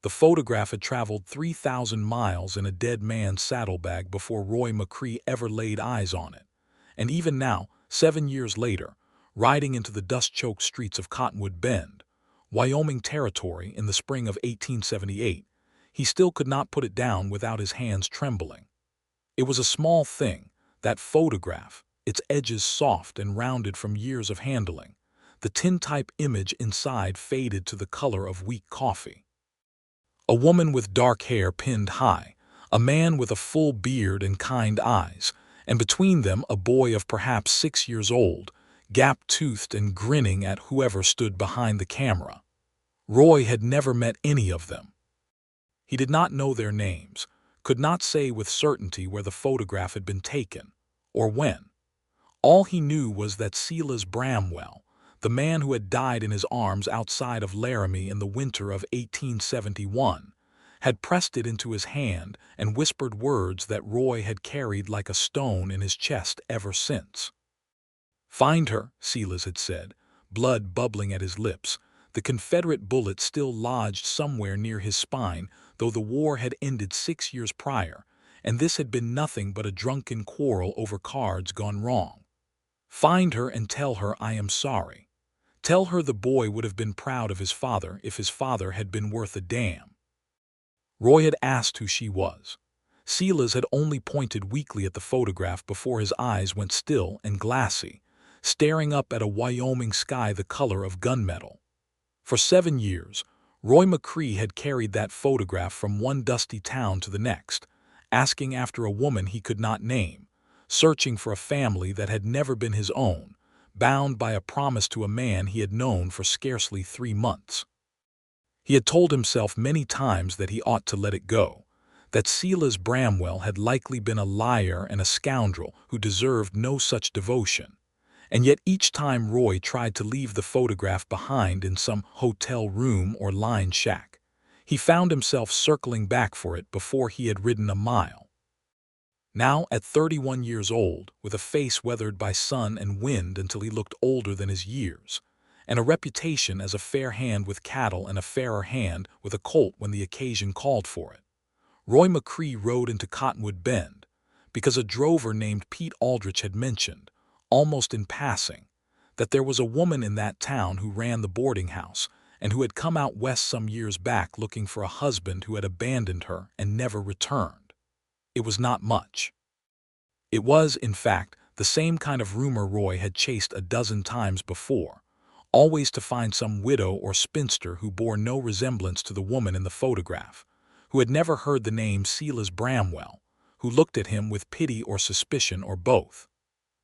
The photograph had traveled 3,000 miles in a dead man's saddlebag before Roy McCree ever laid eyes on it. And even now, 7 years later, riding into the dust-choked streets of Cottonwood Bend, Wyoming Territory in the spring of 1878, he still could not put it down without his hands trembling. It was a small thing, that photograph, its edges soft and rounded from years of handling, the tintype image inside faded to the color of weak coffee. A woman with dark hair pinned high, a man with a full beard and kind eyes, and between them a boy of perhaps 6 years old, gap-toothed and grinning at whoever stood behind the camera. Roy had never met any of them. He did not know their names, could not say with certainty where the photograph had been taken, or when. All he knew was that Silas Bramwell, the man who had died in his arms outside of Laramie in the winter of 1871, had pressed it into his hand and whispered words that Roy had carried like a stone in his chest ever since. "Find her," Silas had said, blood bubbling at his lips, the Confederate bullet still lodged somewhere near his spine, though the war had ended 6 years prior, and this had been nothing but a drunken quarrel over cards gone wrong. "Find her and tell her I am sorry. Tell her the boy would have been proud of his father if his father had been worth a damn." Roy had asked who she was. Silas had only pointed weakly at the photograph before his eyes went still and glassy, staring up at a Wyoming sky the color of gunmetal. For 7 years, Roy McCree had carried that photograph from one dusty town to the next, asking after a woman he could not name, searching for a family that had never been his own, bound by a promise to a man he had known for scarcely 3 months. He had told himself many times that he ought to let it go, that Silas Bramwell had likely been a liar and a scoundrel who deserved no such devotion. And yet each time Roy tried to leave the photograph behind in some hotel room or line shack, he found himself circling back for it before he had ridden a mile. Now, at 31 years old, with a face weathered by sun and wind until he looked older than his years, and a reputation as a fair hand with cattle and a fairer hand with a colt when the occasion called for it, Roy McCree rode into Cottonwood Bend because a drover named Pete Aldrich had mentioned, almost in passing, that there was a woman in that town who ran the boarding house and who had come out west some years back looking for a husband who had abandoned her and never returned. It was not much. It was, in fact, the same kind of rumor Roy had chased a dozen times before, always to find some widow or spinster who bore no resemblance to the woman in the photograph, who had never heard the name Silas Bramwell, who looked at him with pity or suspicion or both.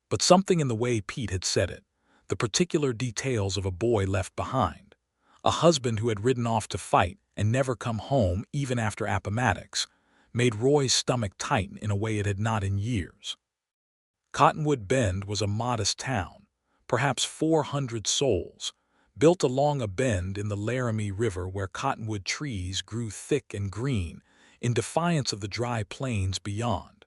But something in the way Pete had said it, the particular details of a boy left behind, a husband who had ridden off to fight and never come home even after Appomattox, made Roy's stomach tighten in a way it had not in years. Cottonwood Bend was a modest town, perhaps 400 souls, built along a bend in the Laramie River where cottonwood trees grew thick and green in defiance of the dry plains beyond.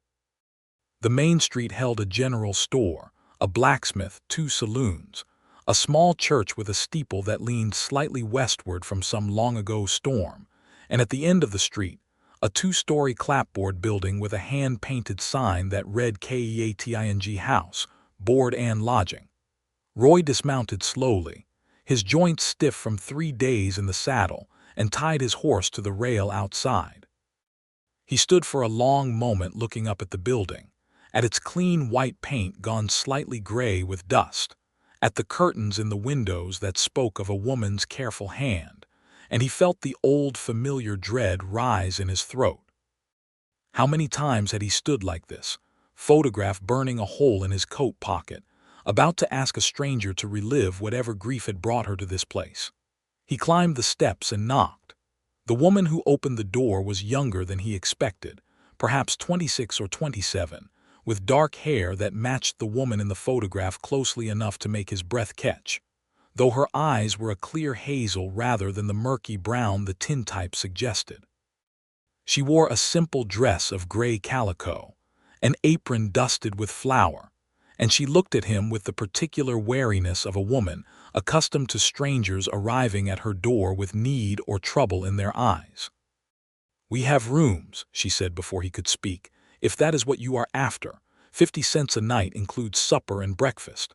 The main street held a general store, a blacksmith, 2 saloons, a small church with a steeple that leaned slightly westward from some long-ago storm, and at the end of the street, a 2-story clapboard building with a hand-painted sign that read KEATING House, Board and Lodging. Roy dismounted slowly, his joints stiff from 3 days in the saddle, and tied his horse to the rail outside. He stood for a long moment looking up at the building, at its clean white paint gone slightly gray with dust, at the curtains in the windows that spoke of a woman's careful hand, and he felt the old familiar dread rise in his throat. How many times had he stood like this, photograph burning a hole in his coat pocket, about to ask a stranger to relive whatever grief had brought her to this place? He climbed the steps and knocked. The woman who opened the door was younger than he expected, perhaps 26 or 27, with dark hair that matched the woman in the photograph closely enough to make his breath catch, though her eyes were a clear hazel rather than the murky brown the tintype suggested. She wore a simple dress of gray calico, an apron dusted with flour, and she looked at him with the particular wariness of a woman accustomed to strangers arriving at her door with need or trouble in their eyes. "We have rooms," she said before he could speak, "if that is what you are after. 50 cents a night includes supper and breakfast."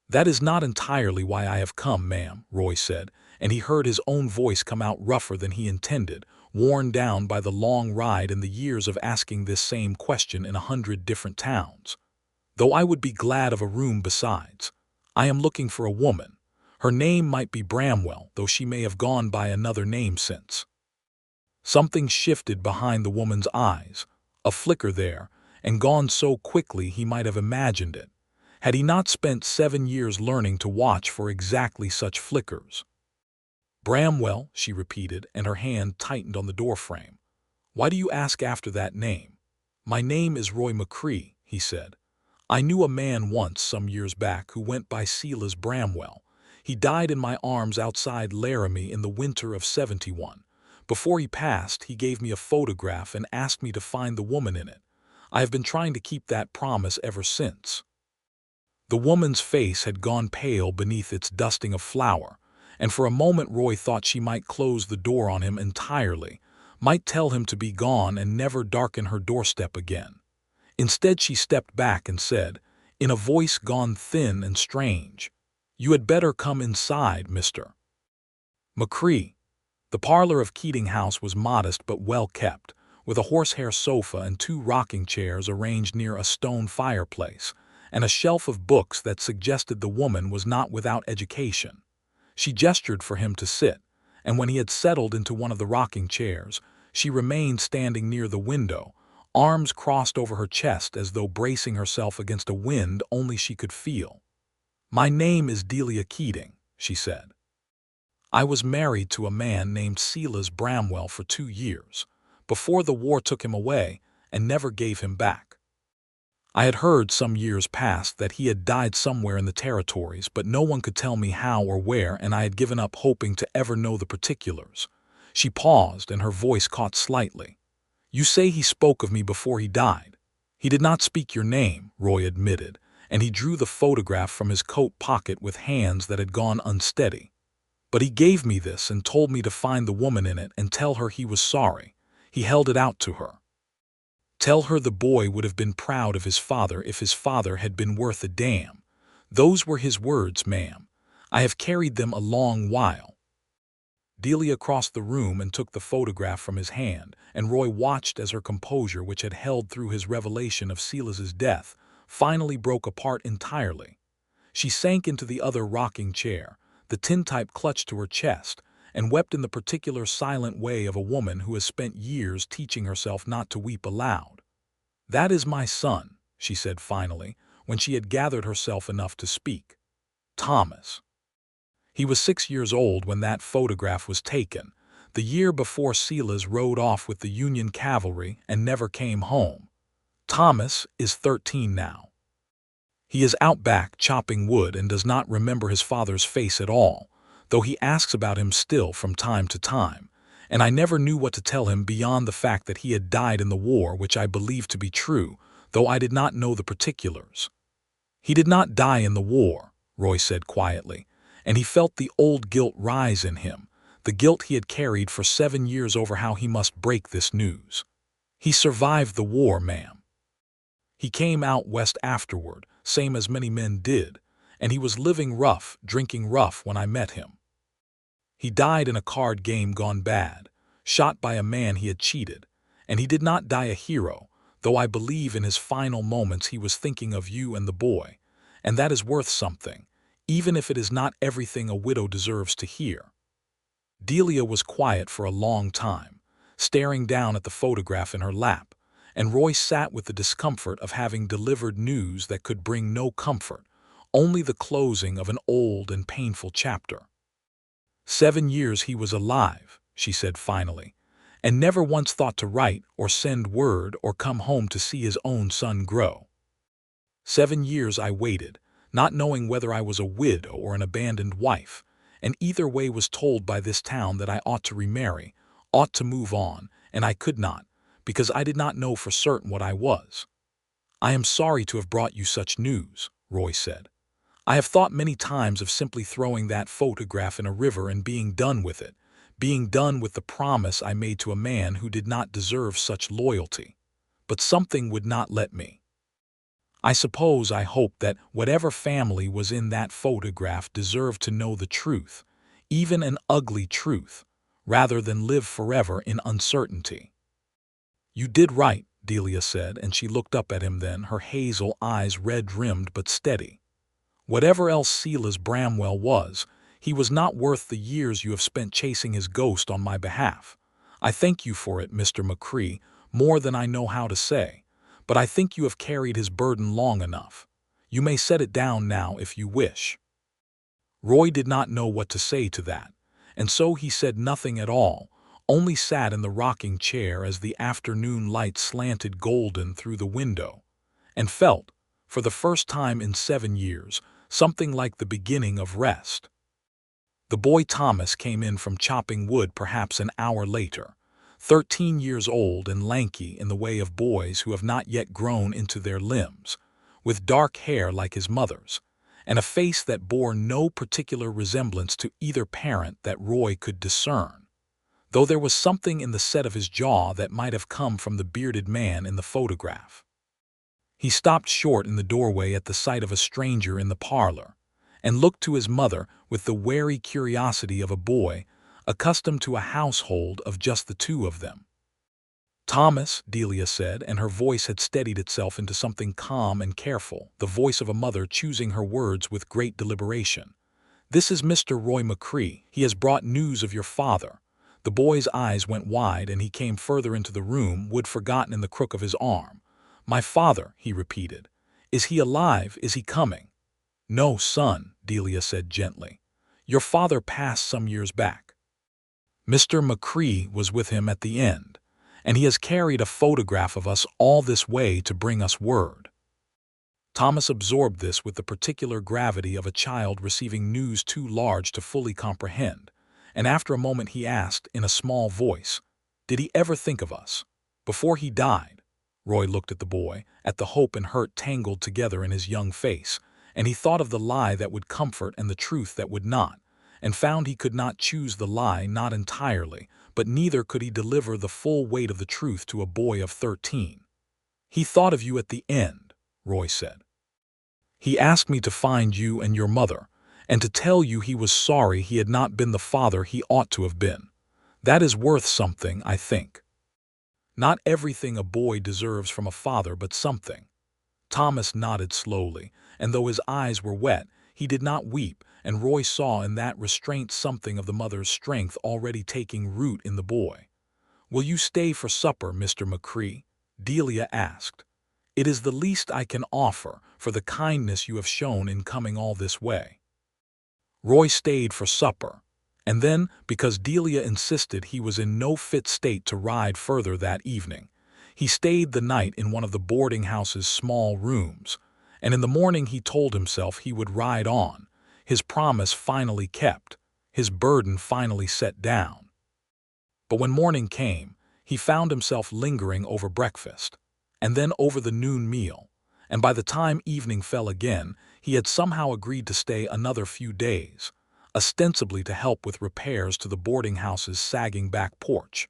"That is not entirely why I have come, ma'am," Roy said, and he heard his own voice come out rougher than he intended, worn down by the long ride and the years of asking this same question in 100 different towns. "Though I would be glad of a room besides. I am looking for a woman. Her name might be Bramwell, though she may have gone by another name since." Something shifted behind the woman's eyes, a flicker there, and gone so quickly he might have imagined it, had he not spent 7 years learning to watch for exactly such flickers. "Bramwell," she repeated, and her hand tightened on the doorframe. "Why do you ask after that name?" "My name is Roy McCree," he said. "I knew a man once, some years back, who went by Silas Bramwell. He died in my arms outside Laramie in the winter of '71. Before he passed, he gave me a photograph and asked me to find the woman in it. I have been trying to keep that promise ever since." The woman's face had gone pale beneath its dusting of flour, and for a moment Roy thought she might close the door on him entirely, might tell him to be gone and never darken her doorstep again. Instead, she stepped back and said, in a voice gone thin and strange, "You had better come inside, Mr. McCree." The parlor of Keating House was modest but well kept, with a horsehair sofa and 2 rocking chairs arranged near a stone fireplace, and a shelf of books that suggested the woman was not without education. She gestured for him to sit, and when he had settled into one of the rocking chairs, she remained standing near the window, arms crossed over her chest as though bracing herself against a wind only she could feel. "My name is Delia Keating," she said. "I was married to a man named Silas Bramwell for 2 years, before the war took him away, and never gave him back. I had heard some years past that he had died somewhere in the territories, but no one could tell me how or where, and I had given up hoping to ever know the particulars." She paused, and her voice caught slightly. "You say he spoke of me before he died." "He did not speak your name," Roy admitted, and he drew the photograph from his coat pocket with hands that had gone unsteady. "But he gave me this and told me to find the woman in it and tell her he was sorry." He held it out to her. "Tell her the boy would have been proud of his father if his father had been worth a damn. Those were his words, ma'am. I have carried them a long while." Delia crossed the room and took the photograph from his hand, and Roy watched as her composure, which had held through his revelation of Silas's death, finally broke apart entirely. She sank into the other rocking chair, the tintype clutched to her chest, and wept in the particular silent way of a woman who has spent years teaching herself not to weep aloud. "That is my son," she said finally, when she had gathered herself enough to speak. "Thomas. He was 6 years old when that photograph was taken, the year before Silas rode off with the Union cavalry and never came home. Thomas is 13 now. He is out back chopping wood and does not remember his father's face at all, though he asks about him still from time to time, and I never knew what to tell him beyond the fact that he had died in the war, which I believed to be true, though I did not know the particulars." "He did not die in the war," Roy said quietly, and he felt the old guilt rise in him, the guilt he had carried for 7 years over how he must break this news. "He survived the war, ma'am. He came out west afterward, same as many men did, and he was living rough, drinking rough when I met him. He died in a card game gone bad, shot by a man he had cheated, and he did not die a hero, though I believe in his final moments he was thinking of you and the boy, and that is worth something, even if it is not everything a widow deserves to hear." Delia was quiet for a long time, staring down at the photograph in her lap, and Roy sat with the discomfort of having delivered news that could bring no comfort, only the closing of an old and painful chapter. 7 years he was alive," she said finally, "and never once thought to write or send word or come home to see his own son grow. 7 years I waited, not knowing whether I was a widow or an abandoned wife, and either way was told by this town that I ought to remarry, ought to move on, and I could not, because I did not know for certain what I was." "I am sorry to have brought you such news," Roy said. "I have thought many times of simply throwing that photograph in a river and being done with it, being done with the promise I made to a man who did not deserve such loyalty. But something would not let me. I suppose I hoped that whatever family was in that photograph deserved to know the truth, even an ugly truth, rather than live forever in uncertainty. You did right, Delia said, and she looked up at him then, her hazel eyes red-rimmed but steady. Whatever else Silas Bramwell was, he was not worth the years you have spent chasing his ghost on my behalf. I thank you for it, Mr. McCree, more than I know how to say, but I think you have carried his burden long enough. You may set it down now if you wish. Roy did not know what to say to that, and so he said nothing at all, only sat in the rocking chair as the afternoon light slanted golden through the window, and felt, for the first time in 7 years, something like the beginning of rest. The boy Thomas came in from chopping wood perhaps an hour later, 13 years old and lanky in the way of boys who have not yet grown into their limbs, with dark hair like his mother's, and a face that bore no particular resemblance to either parent that Roy could discern, though there was something in the set of his jaw that might have come from the bearded man in the photograph. He stopped short in the doorway at the sight of a stranger in the parlor, and looked to his mother with the wary curiosity of a boy accustomed to a household of just the two of them. "Thomas," Delia said, and her voice had steadied itself into something calm and careful, the voice of a mother choosing her words with great deliberation. "This is Mr. Roy McCree. He has brought news of your father." The boy's eyes went wide and he came further into the room, wood forgotten in the crook of his arm. "My father," he repeated. "Is he alive? Is he coming?" "No, son," Delia said gently. "Your father passed some years back. Mr. McCree was with him at the end, and he has carried a photograph of us all this way to bring us word." Thomas absorbed this with the particular gravity of a child receiving news too large to fully comprehend, and after a moment he asked in a small voice, "Did he ever think of us? Before he died?" Roy looked at the boy, at the hope and hurt tangled together in his young face, and he thought of the lie that would comfort and the truth that would not, and found he could not choose the lie, not entirely, but neither could he deliver the full weight of the truth to a boy of 13. "He thought of you at the end," Roy said. "He asked me to find you and your mother, and to tell you he was sorry he had not been the father he ought to have been. That is worth something, I think. Not everything a boy deserves from a father, but something." Thomas nodded slowly, and though his eyes were wet, he did not weep, and Roy saw in that restraint something of the mother's strength already taking root in the boy. "Will you stay for supper, Mr. McCree?" Delia asked. "It is the least I can offer for the kindness you have shown in coming all this way." Roy stayed for supper, and then, because Delia insisted he was in no fit state to ride further that evening, he stayed the night in one of the boarding-house's small rooms, and in the morning he told himself he would ride on, his promise finally kept, his burden finally set down. But when morning came, he found himself lingering over breakfast, and then over the noon meal, and by the time evening fell again, he had somehow agreed to stay another few days, ostensibly to help with repairs to the boarding-house's sagging back porch,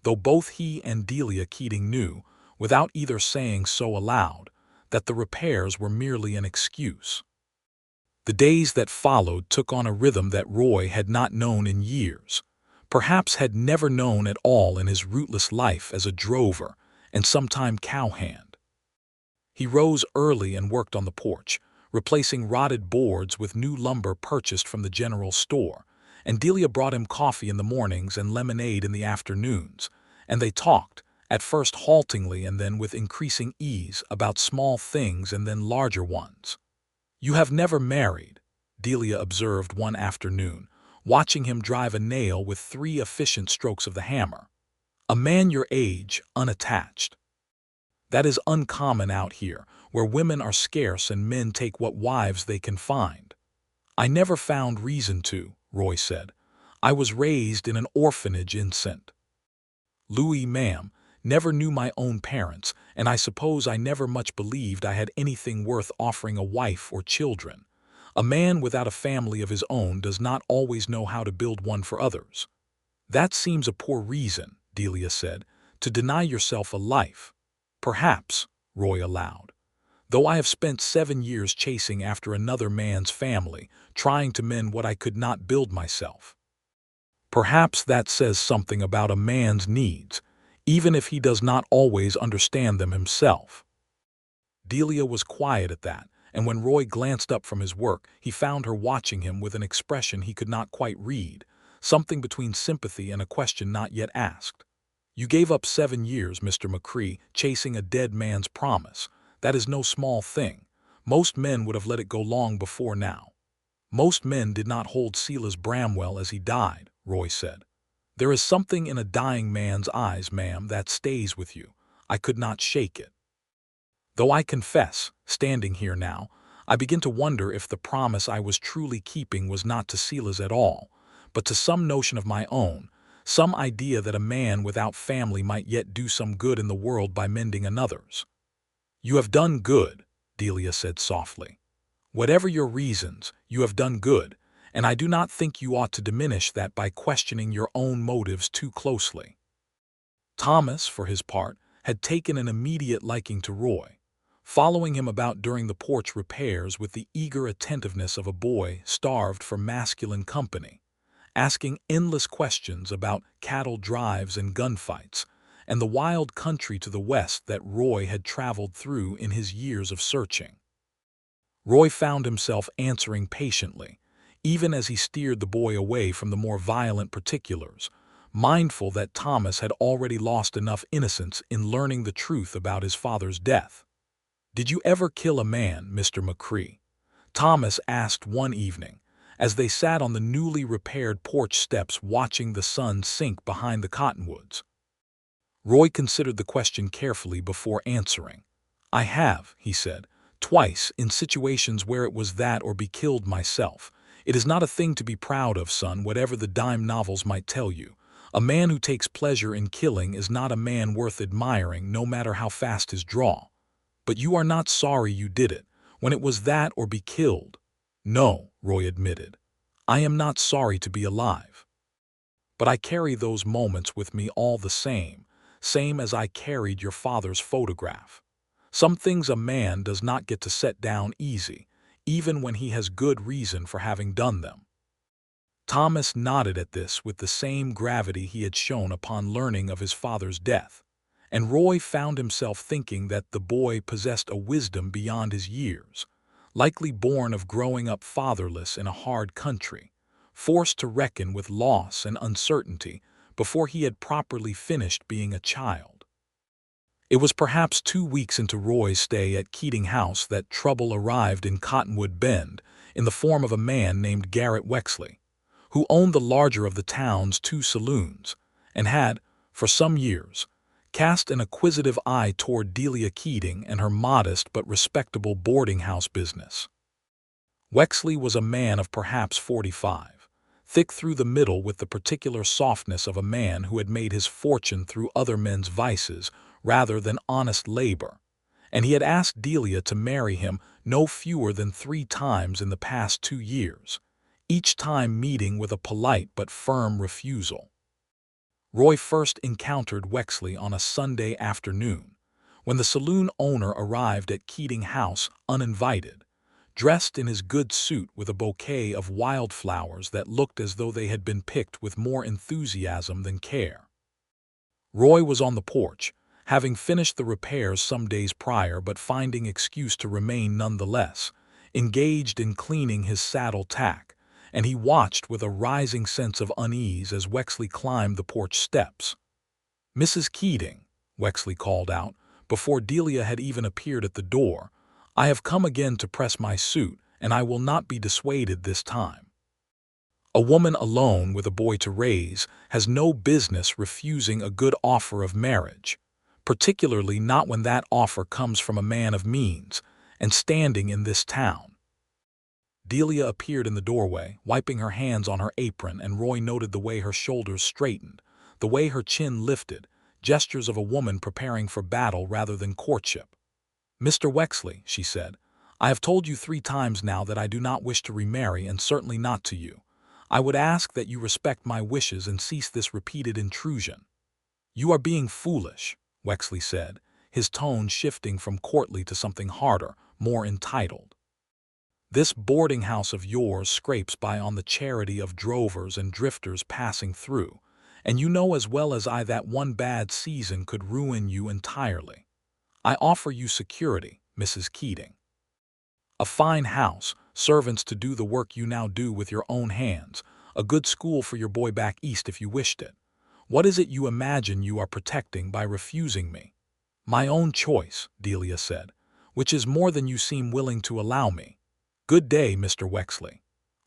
though both he and Delia Keating knew, without either saying so aloud, that the repairs were merely an excuse. The days that followed took on a rhythm that Roy had not known in years, perhaps had never known at all in his rootless life as a drover and sometime cowhand. He rose early and worked on the porch, replacing rotted boards with new lumber purchased from the general store, and Delia brought him coffee in the mornings and lemonade in the afternoons, and they talked, at first haltingly and then with increasing ease, about small things and then larger ones. "You have never married," Delia observed one afternoon, watching him drive a nail with 3 efficient strokes of the hammer. "A man your age, unattached. That is uncommon out here, where women are scarce and men take what wives they can find." "I never found reason to," Roy said. "I was raised in an orphanage in St. Louis, ma'am, never knew my own parents, and I suppose I never much believed I had anything worth offering a wife or children. A man without a family of his own does not always know how to build one for others." "That seems a poor reason," Delia said, "to deny yourself a life." "Perhaps," Roy allowed, "though I have spent 7 years chasing after another man's family, trying to mend what I could not build myself. Perhaps that says something about a man's needs, even if he does not always understand them himself." Delia was quiet at that, and when Roy glanced up from his work, he found her watching him with an expression he could not quite read, something between sympathy and a question not yet asked. "You gave up 7 years, Mr. McCree, chasing a dead man's promise. That is no small thing. Most men would have let it go long before now." "Most men did not hold Silas Bramwell as he died," Roy said. "There is something in a dying man's eyes, ma'am, that stays with you. I could not shake it. Though I confess, standing here now, I begin to wonder if the promise I was truly keeping was not to Silas at all, but to some notion of my own, some idea that a man without family might yet do some good in the world by mending another's." "You have done good," Delia said softly. "Whatever your reasons, you have done good, and I do not think you ought to diminish that by questioning your own motives too closely." Thomas, for his part, had taken an immediate liking to Roy, following him about during the porch repairs with the eager attentiveness of a boy starved for masculine company, asking endless questions about cattle drives and gunfights, and the wild country to the west that Roy had traveled through in his years of searching. Roy found himself answering patiently, even as he steered the boy away from the more violent particulars, mindful that Thomas had already lost enough innocence in learning the truth about his father's death. "Did you ever kill a man, Mr. McCree?" Thomas asked one evening, as they sat on the newly repaired porch steps watching the sun sink behind the cottonwoods. Roy considered the question carefully before answering. "I have," he said, "twice, in situations where it was that or be killed myself. It is not a thing to be proud of, son, whatever the dime novels might tell you. A man who takes pleasure in killing is not a man worth admiring, no matter how fast his draw. But you are not sorry you did it, when it was that or be killed." "No," Roy admitted. "I am not sorry to be alive. But I carry those moments with me all the same as I carried your father's photograph. Some things a man does not get to set down easy, even when he has good reason for having done them." Thomas nodded at this with the same gravity he had shown upon learning of his father's death, and Roy found himself thinking that the boy possessed a wisdom beyond his years, likely born of growing up fatherless in a hard country, forced to reckon with loss and uncertainty before he had properly finished being a child. It was perhaps 2 weeks into Roy's stay at Keating House that trouble arrived in Cottonwood Bend in the form of a man named Garrett Wexley, who owned the larger of the town's 2 saloons, and had, for some years, cast an acquisitive eye toward Delia Keating and her modest but respectable boarding-house business. Wexley was a man of perhaps 45, thick through the middle with the particular softness of a man who had made his fortune through other men's vices rather than honest labor, and he had asked Delia to marry him no fewer than 3 times in the past 2 years, each time meeting with a polite but firm refusal. Roy first encountered Wexley on a Sunday afternoon, when the saloon owner arrived at Keating House uninvited, dressed in his good suit with a bouquet of wildflowers that looked as though they had been picked with more enthusiasm than care. Roy was on the porch, having finished the repairs some days prior but finding excuse to remain nonetheless, engaged in cleaning his saddle tack, and he watched with a rising sense of unease as Wexley climbed the porch steps. "Mrs. Keating," Wexley called out, before Delia had even appeared at the door, "I have come again to press my suit, and I will not be dissuaded this time. A woman alone with a boy to raise has no business refusing a good offer of marriage, particularly not when that offer comes from a man of means and standing in this town." Delia appeared in the doorway, wiping her hands on her apron, and Roy noted the way her shoulders straightened, the way her chin lifted, gestures of a woman preparing for battle rather than courtship. "Mr. Wexley," she said, "I have told you 3 times now that I do not wish to remarry, and certainly not to you. I would ask that you respect my wishes and cease this repeated intrusion." "You are being foolish," Wexley said, his tone shifting from courtly to something harder, more entitled. "This boarding house of yours scrapes by on the charity of drovers and drifters passing through, and you know as well as I that one bad season could ruin you entirely. I offer you security, Mrs. Keating. A fine house, servants to do the work you now do with your own hands, a good school for your boy back east if you wished it. What is it you imagine you are protecting by refusing me?" "My own choice," Delia said, "which is more than you seem willing to allow me. Good day, Mr. Wexley."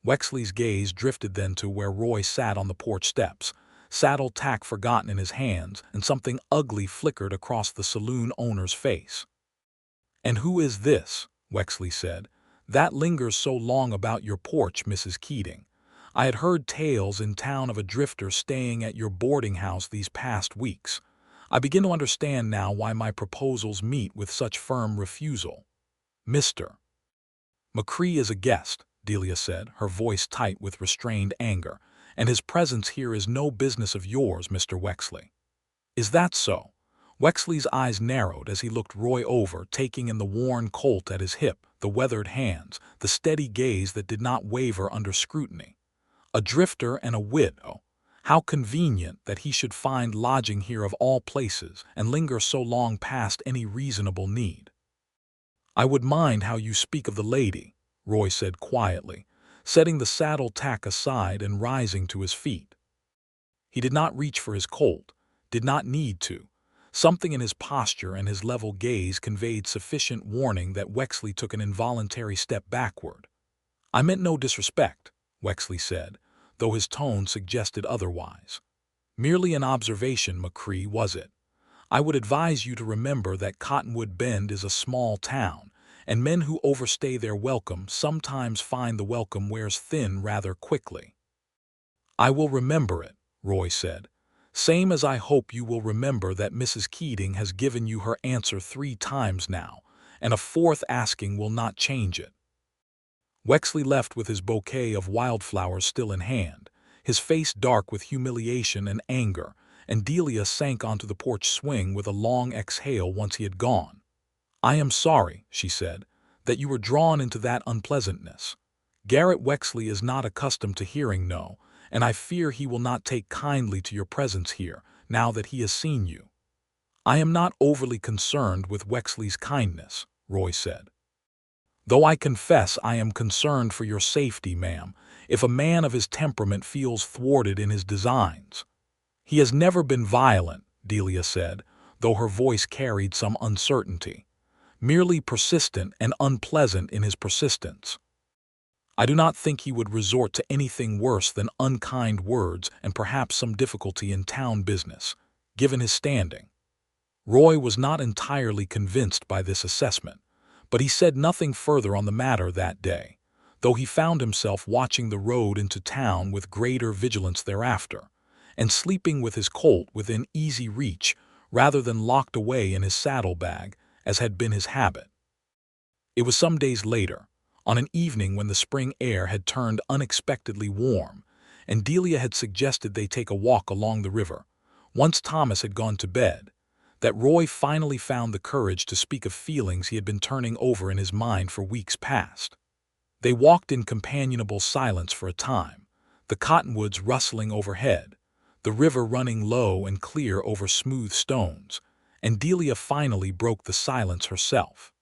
Wexley's gaze drifted then to where Roy sat on the porch steps, saddle tack forgotten in his hands, and something ugly flickered across the saloon owner's face. "And who is this?" Wexley said. "That lingers so long about your porch, Mrs. Keating. I had heard tales in town of a drifter staying at your boarding house these past weeks. I begin to understand now why my proposals meet with such firm refusal. Mr. McCree is a guest," Delia said, her voice tight with restrained anger, "and his presence here is no business of yours, Mr. Wexley." "Is that so?" Wexley's eyes narrowed as he looked Roy over, taking in the worn colt at his hip, the weathered hands, the steady gaze that did not waver under scrutiny. "A drifter and a widow. How convenient that he should find lodging here of all places and linger so long past any reasonable need." "I would mind how you speak of the lady," Roy said quietly, setting the saddle tack aside and rising to his feet. He did not reach for his colt, did not need to. Something in his posture and his level gaze conveyed sufficient warning that Wexley took an involuntary step backward. "I meant no disrespect," Wexley said, though his tone suggested otherwise. "Merely an observation, McCree, was it? I would advise you to remember that Cottonwood Bend is a small town, and men who overstay their welcome sometimes find the welcome wears thin rather quickly." "I will remember it," Roy said. "Same as I hope you will remember that Mrs. Keating has given you her answer 3 times now, and a 4th asking will not change it." Wexley left with his bouquet of wildflowers still in hand, his face dark with humiliation and anger, and Delia sank onto the porch swing with a long exhale once he had gone. "I am sorry," she said, "that you were drawn into that unpleasantness. Garrett Wexley is not accustomed to hearing no, and I fear he will not take kindly to your presence here, now that he has seen you." "I am not overly concerned with Wexley's kindness," Roy said. "Though I confess I am concerned for your safety, ma'am, if a man of his temperament feels thwarted in his designs." "He has never been violent," Delia said, though her voice carried some uncertainty. "Merely persistent and unpleasant in his persistence. I do not think he would resort to anything worse than unkind words and perhaps some difficulty in town business, given his standing." Roy was not entirely convinced by this assessment, but he said nothing further on the matter that day, though he found himself watching the road into town with greater vigilance thereafter, and sleeping with his colt within easy reach rather than locked away in his saddlebag, as had been his habit. It was some days later, on an evening when the spring air had turned unexpectedly warm, and Delia had suggested they take a walk along the river, once Thomas had gone to bed, that Roy finally found the courage to speak of feelings he had been turning over in his mind for weeks past. They walked in companionable silence for a time, the cottonwoods rustling overhead, the river running low and clear over smooth stones, and Delia finally broke the silence herself.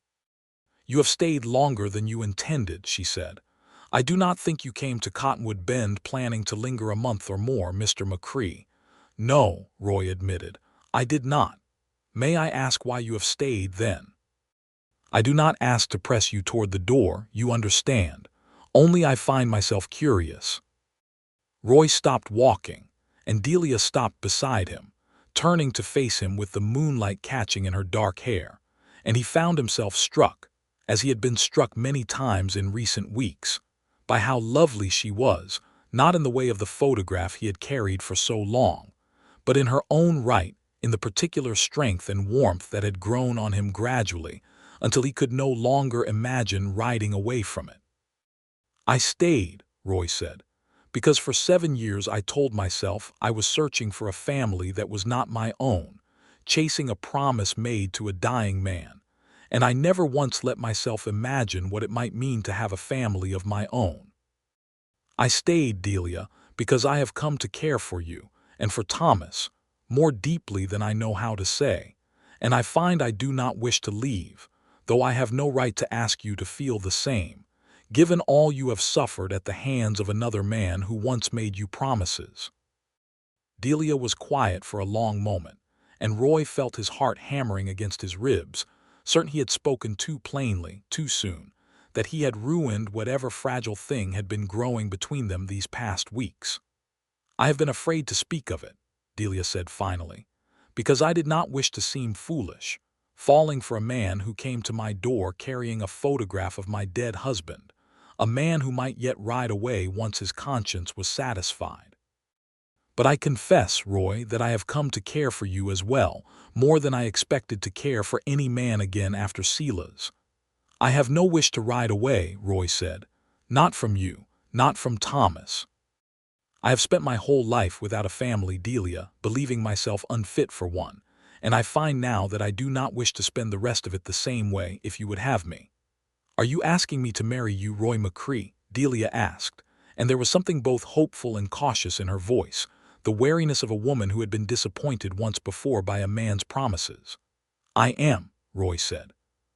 "You have stayed longer than you intended," she said. "I do not think you came to Cottonwood Bend planning to linger a month or more, Mr. McCree." "No," Roy admitted, "I did not. May I ask why you have stayed, then?" "I do not ask to press you toward the door, you understand. Only I find myself curious." Roy stopped walking, and Delia stopped beside him, turning to face him with the moonlight catching in her dark hair, and he found himself struck, as he had been struck many times in recent weeks, by how lovely she was, not in the way of the photograph he had carried for so long, but in her own right, in the particular strength and warmth that had grown on him gradually until he could no longer imagine riding away from it. "I stayed," Roy said, Because for 7 years I told myself I was searching for a family that was not my own, chasing a promise made to a dying man, and I never once let myself imagine what it might mean to have a family of my own. I stayed, Delia, because I have come to care for you, and for Thomas, more deeply than I know how to say, and I find I do not wish to leave, though I have no right to ask you to feel the same, given all you have suffered at the hands of another man who once made you promises. Delia was quiet for a long moment, and Roy felt his heart hammering against his ribs, certain he had spoken too plainly, too soon, that he had ruined whatever fragile thing had been growing between them these past weeks. "I have been afraid to speak of it," Delia said finally, "because I did not wish to seem foolish, falling for a man who came to my door carrying a photograph of my dead husband, a man who might yet ride away once his conscience was satisfied. But I confess, Roy, that I have come to care for you as well, more than I expected to care for any man again after Sela's." "I have no wish to ride away," Roy said. "Not from you, not from Thomas. I have spent my whole life without a family, Delia, believing myself unfit for one, and I find now that I do not wish to spend the rest of it the same way if you would have me." "Are you asking me to marry you, Roy McCree?" Delia asked, and there was something both hopeful and cautious in her voice, the wariness of a woman who had been disappointed once before by a man's promises. "I am," Roy said,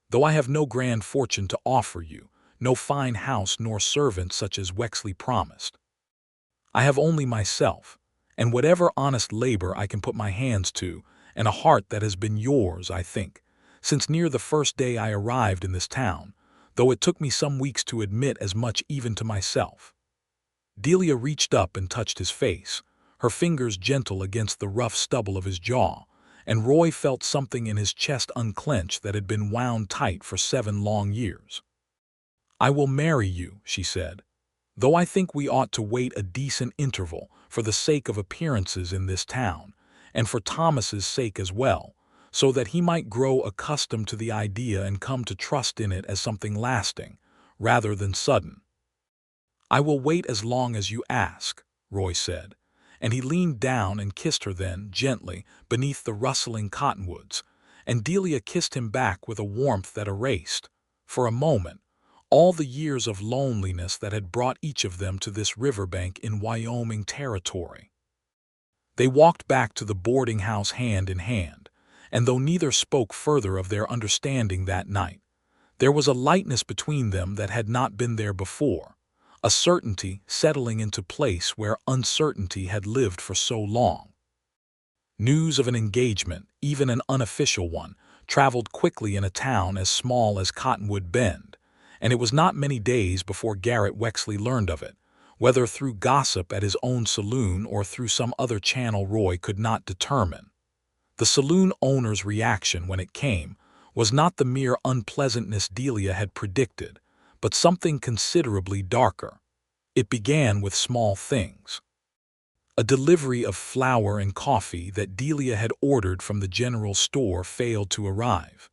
"though I have no grand fortune to offer you, no fine house nor servants such as Wexley promised. I have only myself, and whatever honest labor I can put my hands to, and a heart that has been yours, I think, since near the first day I arrived in this town, though it took me some weeks to admit as much even to myself." Delia reached up and touched his face, her fingers gentle against the rough stubble of his jaw, and Roy felt something in his chest unclench that had been wound tight for 7 long years. "I will marry you," she said, "though I think we ought to wait a decent interval for the sake of appearances in this town, and for Thomas's sake as well, so that he might grow accustomed to the idea and come to trust in it as something lasting, rather than sudden." "I will wait as long as you ask," Roy said, and he leaned down and kissed her then, gently, beneath the rustling cottonwoods, and Delia kissed him back with a warmth that erased, for a moment, all the years of loneliness that had brought each of them to this riverbank in Wyoming territory. They walked back to the boarding house hand in hand, and though neither spoke further of their understanding that night, there was a lightness between them that had not been there before, a certainty settling into place where uncertainty had lived for so long. News of an engagement, even an unofficial one, traveled quickly in a town as small as Cottonwood Bend, and it was not many days before Garrett Wexley learned of it, whether through gossip at his own saloon or through some other channel Roy could not determine. The saloon owner's reaction when it came was not the mere unpleasantness Delia had predicted, but something considerably darker. It began with small things. A delivery of flour and coffee that Delia had ordered from the general store failed to arrive,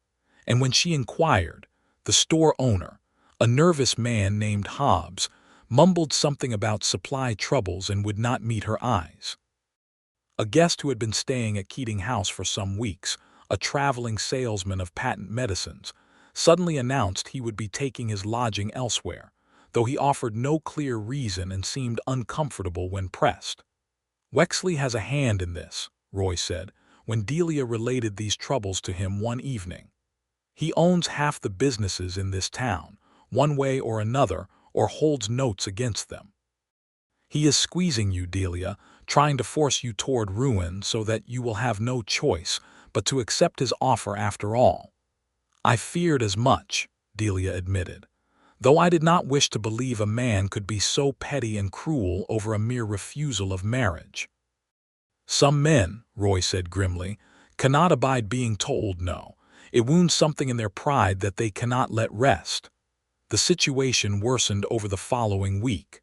and when she inquired, the store owner, a nervous man named Hobbs, mumbled something about supply troubles and would not meet her eyes. A guest who had been staying at Keating House for some weeks, a traveling salesman of patent medicines, suddenly announced he would be taking his lodging elsewhere, though he offered no clear reason and seemed uncomfortable when pressed. "Wexley has a hand in this," Roy said, when Delia related these troubles to him one evening. "He owns half the businesses in this town, one way or another, or holds notes against them. He is squeezing you, Delia, trying to force you toward ruin so that you will have no choice but to accept his offer after all." "I feared as much," Delia admitted, "though I did not wish to believe a man could be so petty and cruel over a mere refusal of marriage." "Some men," Roy said grimly, "cannot abide being told no. It wounds something in their pride that they cannot let rest." The situation worsened over the following week.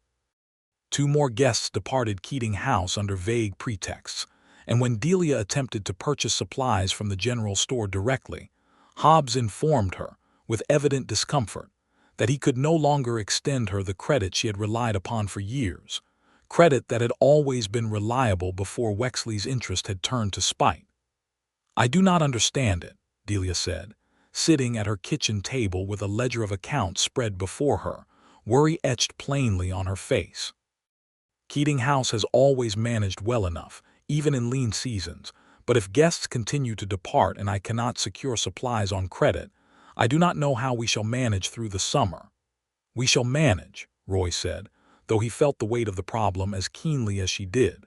2 more guests departed Keating House under vague pretexts, and when Delia attempted to purchase supplies from the general store directly, Hobbs informed her, with evident discomfort, that he could no longer extend her the credit she had relied upon for years, credit that had always been reliable before Wexley's interest had turned to spite. "I do not understand it," Delia said, sitting at her kitchen table with a ledger of accounts spread before her, worry etched plainly on her face. "Keating House has always managed well enough, even in lean seasons, but if guests continue to depart and I cannot secure supplies on credit, I do not know how we shall manage through the summer." "We shall manage," Roy said, though he felt the weight of the problem as keenly as she did.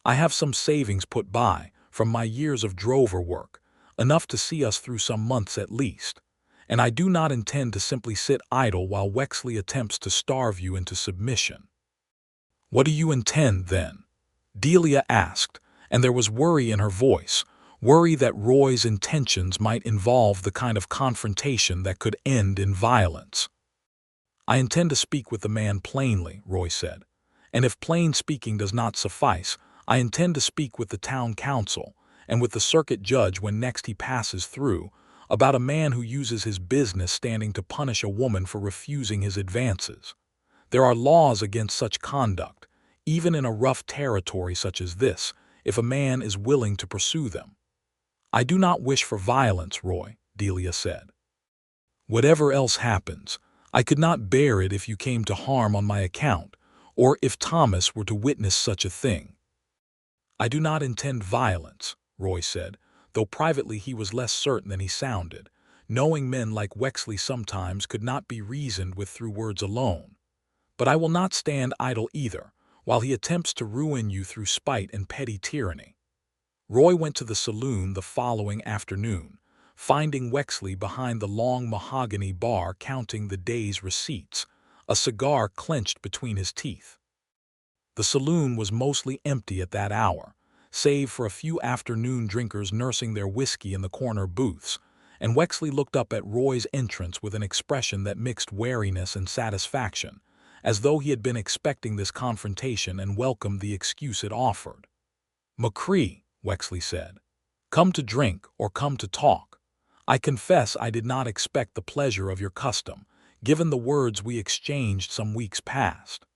"I have some savings put by, from my years of drover work, enough to see us through some months at least, and I do not intend to simply sit idle while Wexley attempts to starve you into submission." "What do you intend, then?" Delia asked, and there was worry in her voice, worry that Roy's intentions might involve the kind of confrontation that could end in violence. "I intend to speak with the man plainly," Roy said, "and if plain speaking does not suffice, I intend to speak with the town council and with the circuit judge when next he passes through, about a man who uses his business standing to punish a woman for refusing his advances. There are laws against such conduct, even in a rough territory such as this, if a man is willing to pursue them." "I do not wish for violence, Roy," Delia said. "Whatever else happens, I could not bear it if you came to harm on my account, or if Thomas were to witness such a thing." "I do not intend violence," Roy said, though privately he was less certain than he sounded, knowing men like Wexley sometimes could not be reasoned with through words alone. "But I will not stand idle either, while he attempts to ruin you through spite and petty tyranny." Roy went to the saloon the following afternoon, finding Wexley behind the long mahogany bar counting the day's receipts, a cigar clenched between his teeth. The saloon was mostly empty at that hour, save for a few afternoon drinkers nursing their whiskey in the corner booths, and Wexley looked up at Roy's entrance with an expression that mixed wariness and satisfaction, as though he had been expecting this confrontation and welcomed the excuse it offered. "McCree," Wexley said, "come to drink or come to talk. I confess I did not expect the pleasure of your custom, given the words we exchanged some weeks past."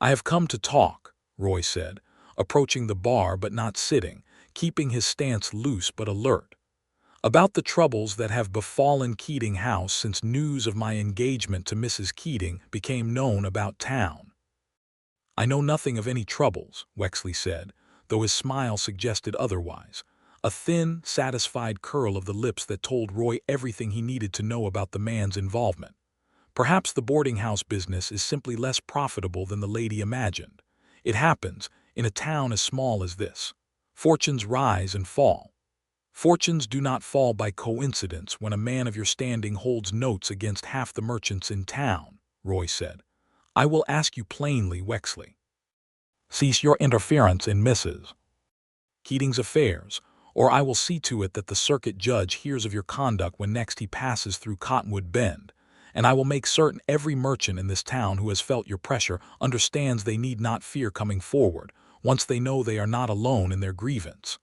"I have come to talk," Roy said, approaching the bar but not sitting, keeping his stance loose but alert, "about the troubles that have befallen Keating House since news of my engagement to Mrs. Keating became known about town." "I know nothing of any troubles," Wexley said, though his smile suggested otherwise, a thin, satisfied curl of the lips that told Roy everything he needed to know about the man's involvement. "Perhaps the boarding house business is simply less profitable than the lady imagined. It happens, in a town as small as this. Fortunes rise and fall. Fortunes do not fall by coincidence when a man of your standing holds notes against half the merchants in town," Roy said. "I will ask you plainly, Wexley. Cease your interference in Mrs. Keating's affairs, or I will see to it that the circuit judge hears of your conduct when next he passes through Cottonwood Bend, and I will make certain every merchant in this town who has felt your pressure understands they need not fear coming forward, once they know they are not alone in their grievance."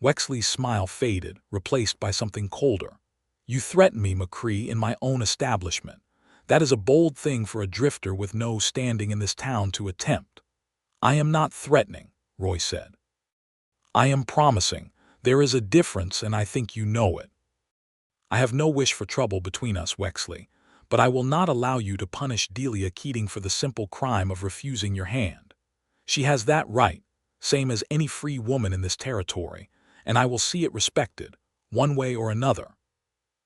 Wexley's smile faded, replaced by something colder. "You threaten me, McCree, in my own establishment. That is a bold thing for a drifter with no standing in this town to attempt." "I am not threatening," Roy said. "I am promising. There is a difference, and I think you know it. I have no wish for trouble between us, Wexley, but I will not allow you to punish Delia Keating for the simple crime of refusing your hand. She has that right, same as any free woman in this territory, and I will see it respected, one way or another."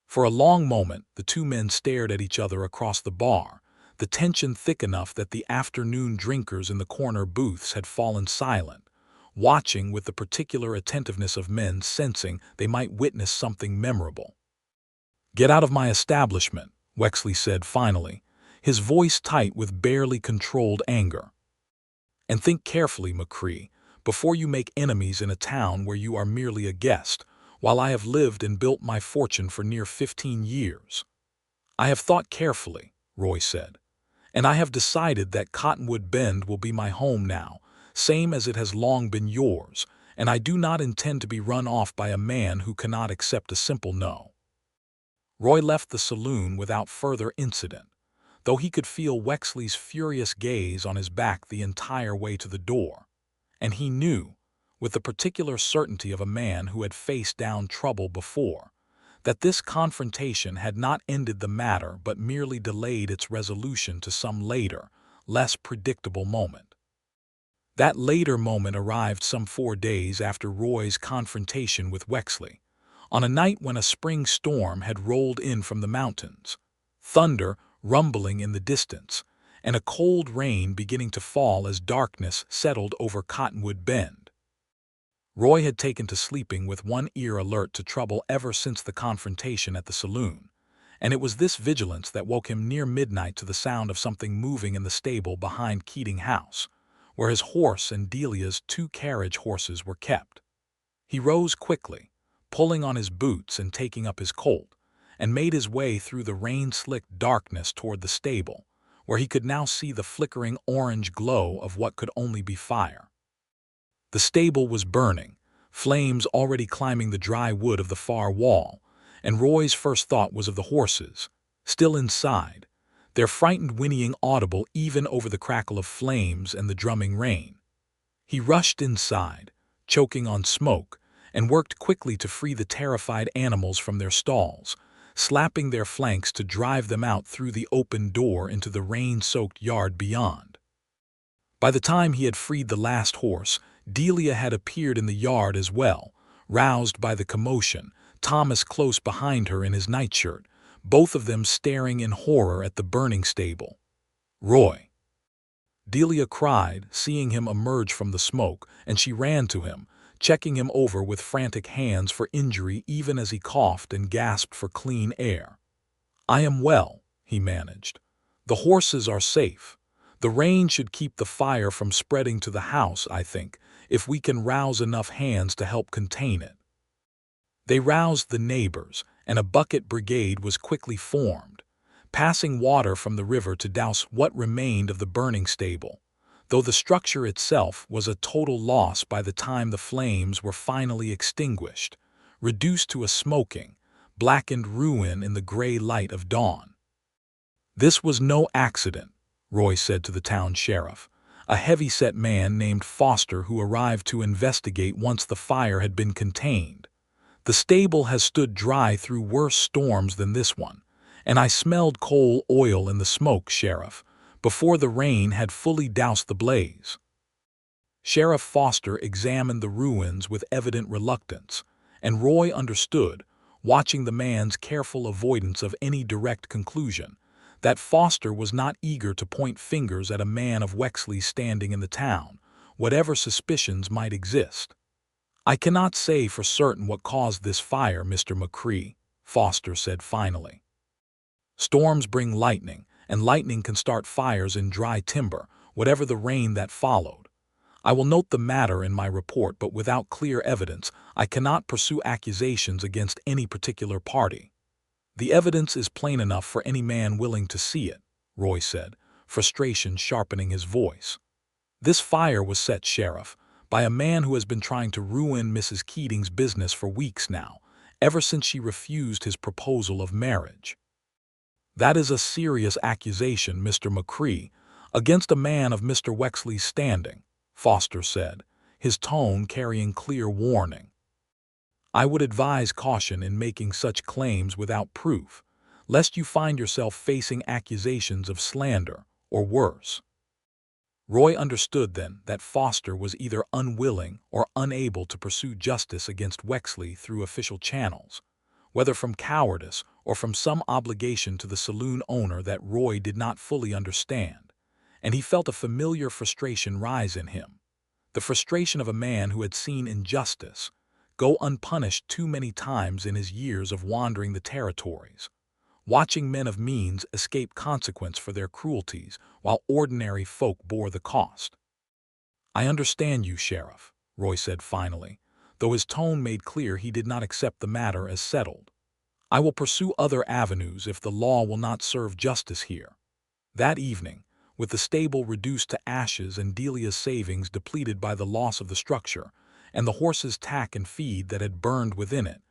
For a long moment, the two men stared at each other across the bar, the tension thick enough that the afternoon drinkers in the corner booths had fallen silent, watching with the particular attentiveness of men sensing they might witness something memorable. "Get out of my establishment," Wexley said finally, his voice tight with barely controlled anger. "And think carefully, McCree, before you make enemies in a town where you are merely a guest, while I have lived and built my fortune for near 15 years. "I have thought carefully," Roy said, "and I have decided that Cottonwood Bend will be my home now, same as it has long been yours, and I do not intend to be run off by a man who cannot accept a simple no." Roy left the saloon without further incident. though he could feel Wexley's furious gaze on his back the entire way to the door. And he knew, with the particular certainty of a man who had faced down trouble before, that this confrontation had not ended the matter but merely delayed its resolution to some later, less predictable moment. That later moment arrived some 4 days after Roy's confrontation with Wexley, on a night when a spring storm had rolled in from the mountains, thunder rumbling in the distance, and a cold rain beginning to fall as darkness settled over Cottonwood Bend. Roy had taken to sleeping with one ear alert to trouble ever since the confrontation at the saloon, and it was this vigilance that woke him near midnight to the sound of something moving in the stable behind Keating House, where his horse and Delia's 2-carriage horses were kept. He rose quickly, pulling on his boots and taking up his Colt, and made his way through the rain-slicked darkness toward the stable, where he could now see the flickering orange glow of what could only be fire. The stable was burning, flames already climbing the dry wood of the far wall, and Roy's first thought was of the horses, still inside, their frightened whinnying audible even over the crackle of flames and the drumming rain. He rushed inside, choking on smoke, and worked quickly to free the terrified animals from their stalls, slapping their flanks to drive them out through the open door into the rain-soaked yard beyond. By the time he had freed the last horse, Delia had appeared in the yard as well, roused by the commotion, Thomas close behind her in his nightshirt, both of them staring in horror at the burning stable. "Roy!" Delia cried, seeing him emerge from the smoke, and she ran to him, checking him over with frantic hands for injury even as he coughed and gasped for clean air. "I am well," he managed. "The horses are safe. The rain should keep the fire from spreading to the house, I think, if we can rouse enough hands to help contain it." They roused the neighbors, and a bucket brigade was quickly formed, passing water from the river to douse what remained of the burning stable, though the structure itself was a total loss by the time the flames were finally extinguished, reduced to a smoking, blackened ruin in the gray light of dawn. "This was no accident," Roy said to the town sheriff, a heavy-set man named Foster who arrived to investigate once the fire had been contained. "The stable has stood dry through worse storms than this one, and I smelled coal oil in the smoke, Sheriff, before the rain had fully doused the blaze." Sheriff Foster examined the ruins with evident reluctance, and Roy understood, watching the man's careful avoidance of any direct conclusion, that Foster was not eager to point fingers at a man of Wexley's standing in the town, whatever suspicions might exist. "I cannot say for certain what caused this fire, Mr. McCree," Foster said finally. "Storms bring lightning, and lightning can start fires in dry timber, whatever the rain that followed. I will note the matter in my report, but without clear evidence, I cannot pursue accusations against any particular party." "The evidence is plain enough for any man willing to see it," Roy said, frustration sharpening his voice. "This fire was set, Sheriff, by a man who has been trying to ruin Mrs. Keating's business for weeks now, ever since she refused his proposal of marriage." "That is a serious accusation, Mr. McCree, against a man of Mr. Wexley's standing," Foster said, his tone carrying clear warning. "I would advise caution in making such claims without proof, lest you find yourself facing accusations of slander or worse." Roy understood then that Foster was either unwilling or unable to pursue justice against Wexley through official channels, whether from cowardice or from some obligation to the saloon owner that Roy did not fully understand, and he felt a familiar frustration rise in him, the frustration of a man who had seen injustice go unpunished too many times in his years of wandering the territories, watching men of means escape consequence for their cruelties while ordinary folk bore the cost. "I understand you, Sheriff," Roy said finally, though his tone made clear he did not accept the matter as settled. "I will pursue other avenues if the law will not serve justice here." That evening, with the stable reduced to ashes and Delia's savings depleted by the loss of the structure, and the horses' tack and feed that had burned within it,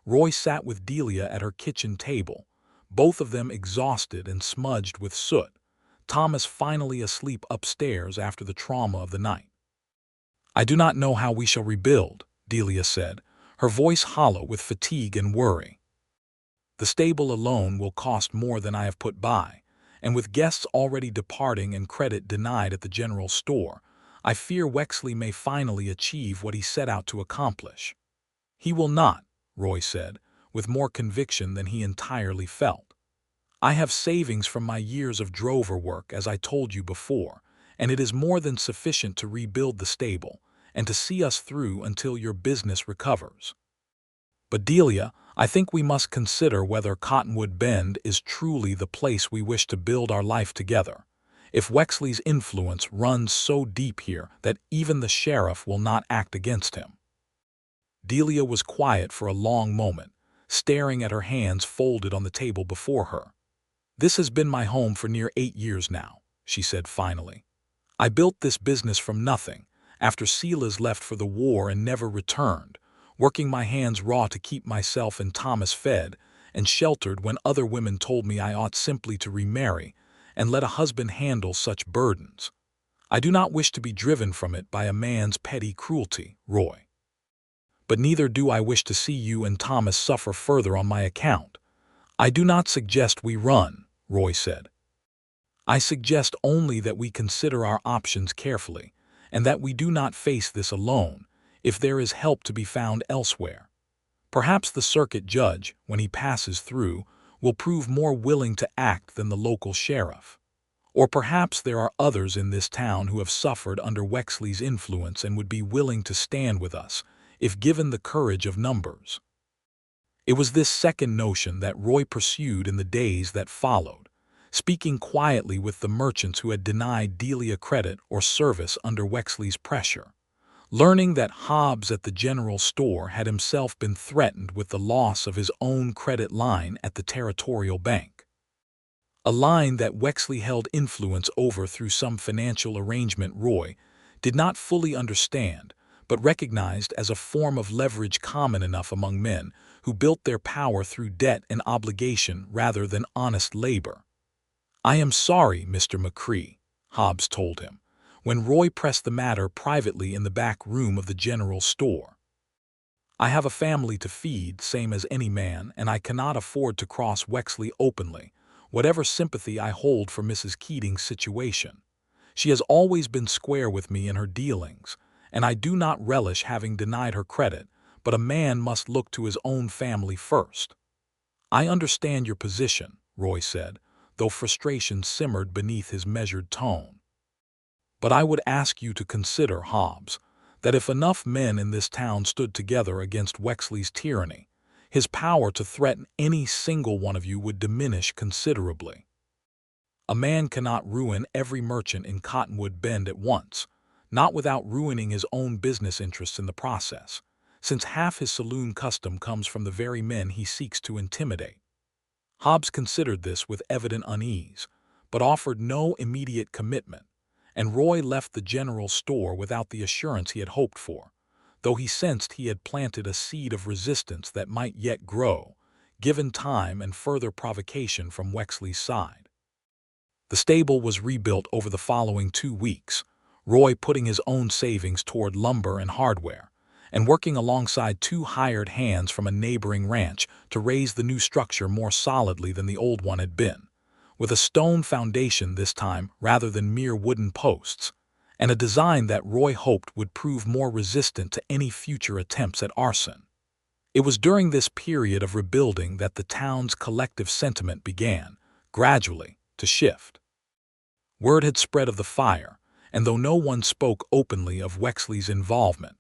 Roy sat with Delia at her kitchen table, both of them exhausted and smudged with soot, Thomas finally asleep upstairs after the trauma of the night. "I do not know how we shall rebuild," Delia said, her voice hollow with fatigue and worry. "The stable alone will cost more than I have put by, and with guests already departing and credit denied at the general store, I fear Wexley may finally achieve what he set out to accomplish." "He will not," Roy said, with more conviction than he entirely felt. "I have savings from my years of drover work, as I told you before, and it is more than sufficient to rebuild the stable and to see us through until your business recovers. But Delia, I think we must consider whether Cottonwood Bend is truly the place we wish to build our life together. If Wexley's influence runs so deep here that even the sheriff will not act against him." Delia was quiet for a long moment, staring at her hands folded on the table before her. "This has been my home for near 8 years now," she said finally. "I built this business from nothing, after Silas left for the war and never returned, working my hands raw to keep myself and Thomas fed and sheltered when other women told me I ought simply to remarry and let a husband handle such burdens. I do not wish to be driven from it by a man's petty cruelty, Roy. But neither do I wish to see you and Thomas suffer further on my account. I do not suggest we run," Roy said. "I suggest only that we consider our options carefully, and that we do not face this alone, if there is help to be found elsewhere. Perhaps the circuit judge, when he passes through, will prove more willing to act than the local sheriff. Or perhaps there are others in this town who have suffered under Wexley's influence and would be willing to stand with us, if given the courage of numbers." It was this second notion that Roy pursued in the days that followed, speaking quietly with the merchants who had denied Delia credit or service under Wexley's pressure, learning that Hobbs at the general store had himself been threatened with the loss of his own credit line at the Territorial Bank. A line that Wexley held influence over through some financial arrangement Roy did not fully understand, but recognized as a form of leverage common enough among men who built their power through debt and obligation rather than honest labor. "I am sorry, Mr. McCree," Hobbs told him, when Roy pressed the matter privately in the back room of the general store. "I have a family to feed, same as any man, and I cannot afford to cross Wexley openly, whatever sympathy I hold for Mrs. Keating's situation. She has always been square with me in her dealings, and I do not relish having denied her credit, but a man must look to his own family first." "I understand your position," Roy said, though frustration simmered beneath his measured tone. "But I would ask you to consider, Hobbs, that if enough men in this town stood together against Wexley's tyranny, his power to threaten any single one of you would diminish considerably. A man cannot ruin every merchant in Cottonwood Bend at once, not without ruining his own business interests in the process, since half his saloon custom comes from the very men he seeks to intimidate." Hobbs considered this with evident unease, but offered no immediate commitment, and Roy left the general store without the assurance he had hoped for, though he sensed he had planted a seed of resistance that might yet grow, given time and further provocation from Wexley's side. The stable was rebuilt over the following 2 weeks, Roy putting his own savings toward lumber and hardware, and working alongside 2 hired hands from a neighboring ranch to raise the new structure more solidly than the old one had been, with a stone foundation this time rather than mere wooden posts, and a design that Roy hoped would prove more resistant to any future attempts at arson. It was during this period of rebuilding that the town's collective sentiment began, gradually, to shift. Word had spread of the fire, and though no one spoke openly of Wexley's involvement,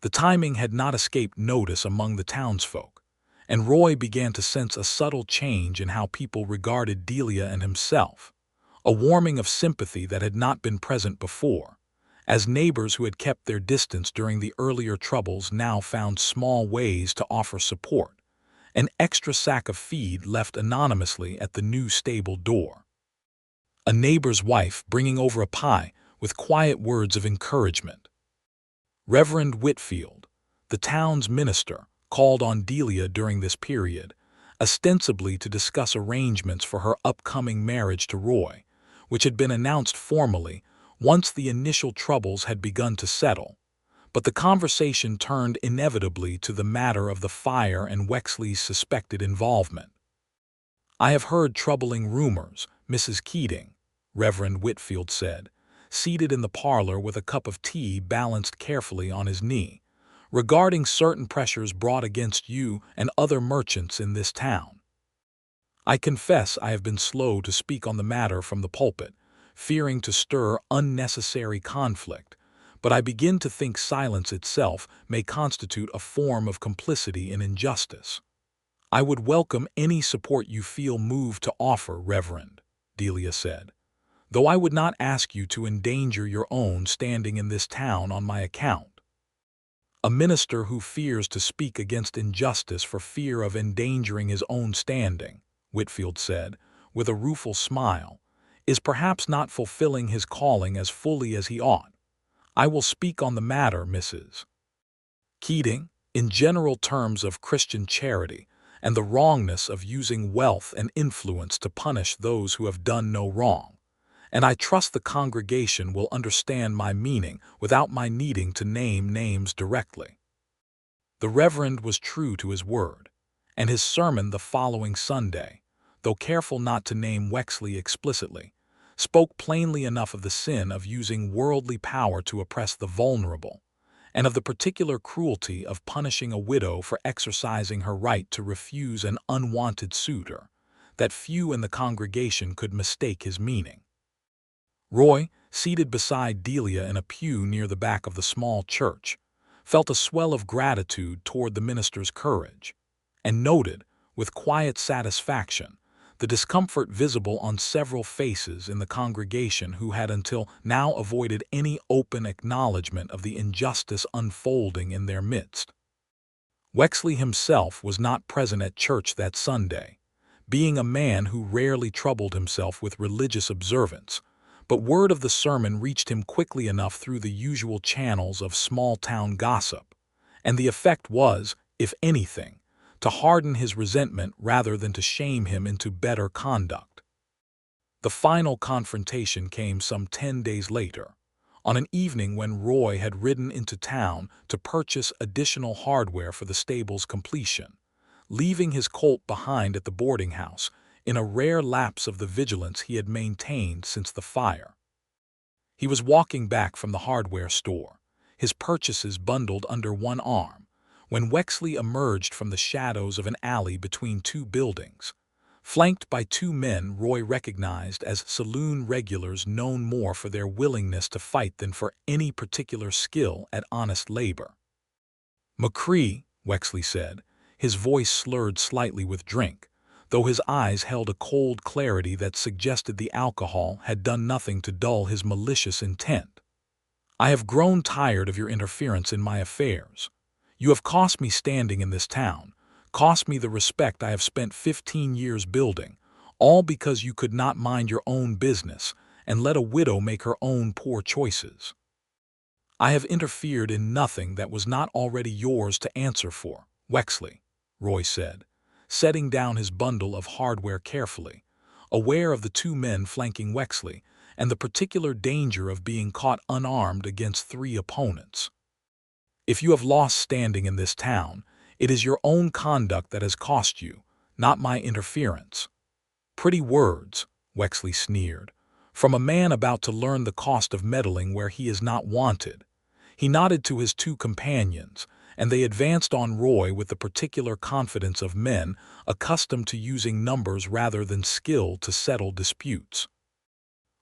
the timing had not escaped notice among the townsfolk, and Roy began to sense a subtle change in how people regarded Delia and himself, a warming of sympathy that had not been present before, as neighbors who had kept their distance during the earlier troubles now found small ways to offer support, an extra sack of feed left anonymously at the new stable door, a neighbor's wife bringing over a pie with quiet words of encouragement. Reverend Whitfield, the town's minister, called on Delia during this period, ostensibly to discuss arrangements for her upcoming marriage to Roy, which had been announced formally once the initial troubles had begun to settle. But the conversation turned inevitably to the matter of the fire and Wexley's suspected involvement. "I have heard troubling rumors, Mrs. Keating," Reverend Whitfield said, seated in the parlor with a cup of tea balanced carefully on his knee, "regarding certain pressures brought against you and other merchants in this town. I confess I have been slow to speak on the matter from the pulpit, fearing to stir unnecessary conflict, but I begin to think silence itself may constitute a form of complicity in injustice." "I would welcome any support you feel moved to offer, Reverend," Delia said, "though I would not ask you to endanger your own standing in this town on my account." "A minister who fears to speak against injustice for fear of endangering his own standing," Whitfield said, with a rueful smile, "is perhaps not fulfilling his calling as fully as he ought. I will speak on the matter, Mrs. Keating, in general terms of Christian charity and the wrongness of using wealth and influence to punish those who have done no wrong, and I trust the congregation will understand my meaning without my needing to name names directly." The Reverend was true to his word, and his sermon the following Sunday, though careful not to name Wexley explicitly, spoke plainly enough of the sin of using worldly power to oppress the vulnerable, and of the particular cruelty of punishing a widow for exercising her right to refuse an unwanted suitor, that few in the congregation could mistake his meaning. Roy, seated beside Delia in a pew near the back of the small church, felt a swell of gratitude toward the minister's courage, and noted, with quiet satisfaction, the discomfort visible on several faces in the congregation who had until now avoided any open acknowledgment of the injustice unfolding in their midst. Wexley himself was not present at church that Sunday, being a man who rarely troubled himself with religious observance, but word of the sermon reached him quickly enough through the usual channels of small-town gossip, and the effect was, if anything, to harden his resentment rather than to shame him into better conduct. The final confrontation came some 10 days later, on an evening when Roy had ridden into town to purchase additional hardware for the stable's completion, leaving his colt behind at the boarding house in a rare lapse of the vigilance he had maintained since the fire. He was walking back from the hardware store, his purchases bundled under one arm, when Wexley emerged from the shadows of an alley between two buildings, flanked by two men Roy recognized as saloon regulars known more for their willingness to fight than for any particular skill at honest labor. "McCree," Wexley said, his voice slurred slightly with drink, though his eyes held a cold clarity that suggested the alcohol had done nothing to dull his malicious intent. "I have grown tired of your interference in my affairs. You have cost me standing in this town, cost me the respect I have spent 15 years building, all because you could not mind your own business and let a widow make her own poor choices." "I have interfered in nothing that was not already yours to answer for, Wexley," Roy said, setting down his bundle of hardware carefully, aware of the two men flanking Wexley and the particular danger of being caught unarmed against 3 opponents. "If you have lost standing in this town, it is your own conduct that has cost you, not my interference." "Pretty words," Wexley sneered, "from a man about to learn the cost of meddling where he is not wanted." He nodded to his two companions, and they advanced on Roy with the particular confidence of men accustomed to using numbers rather than skill to settle disputes.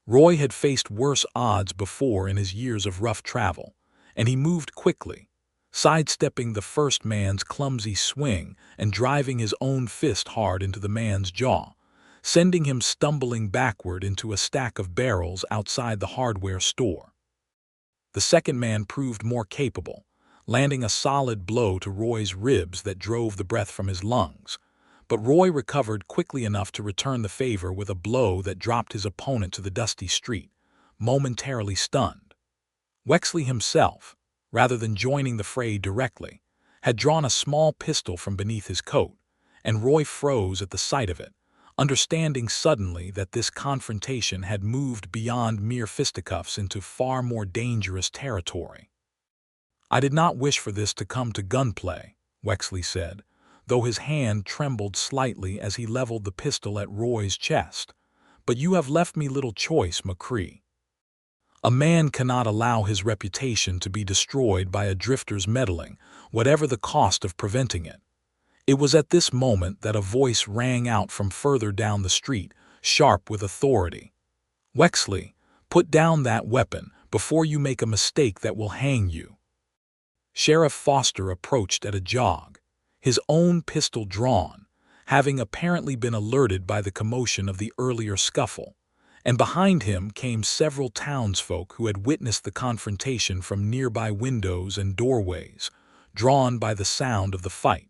Roy had faced worse odds before in his years of rough travel, and he moved quickly, sidestepping the first man's clumsy swing and driving his own fist hard into the man's jaw, sending him stumbling backward into a stack of barrels outside the hardware store. The second man proved more capable, landing a solid blow to Roy's ribs that drove the breath from his lungs, but Roy recovered quickly enough to return the favor with a blow that dropped his opponent to the dusty street, momentarily stunned. Wexley himself, rather than joining the fray directly, had drawn a small pistol from beneath his coat, and Roy froze at the sight of it, understanding suddenly that this confrontation had moved beyond mere fisticuffs into far more dangerous territory. "I did not wish for this to come to gunplay," Wexley said, though his hand trembled slightly as he leveled the pistol at Roy's chest. "But you have left me little choice, McCree. A man cannot allow his reputation to be destroyed by a drifter's meddling, whatever the cost of preventing it." It was at this moment that a voice rang out from further down the street, sharp with authority. "Wexley, put down that weapon before you make a mistake that will hang you." Sheriff Foster approached at a jog, his own pistol drawn, having apparently been alerted by the commotion of the earlier scuffle, and behind him came several townsfolk who had witnessed the confrontation from nearby windows and doorways, drawn by the sound of the fight.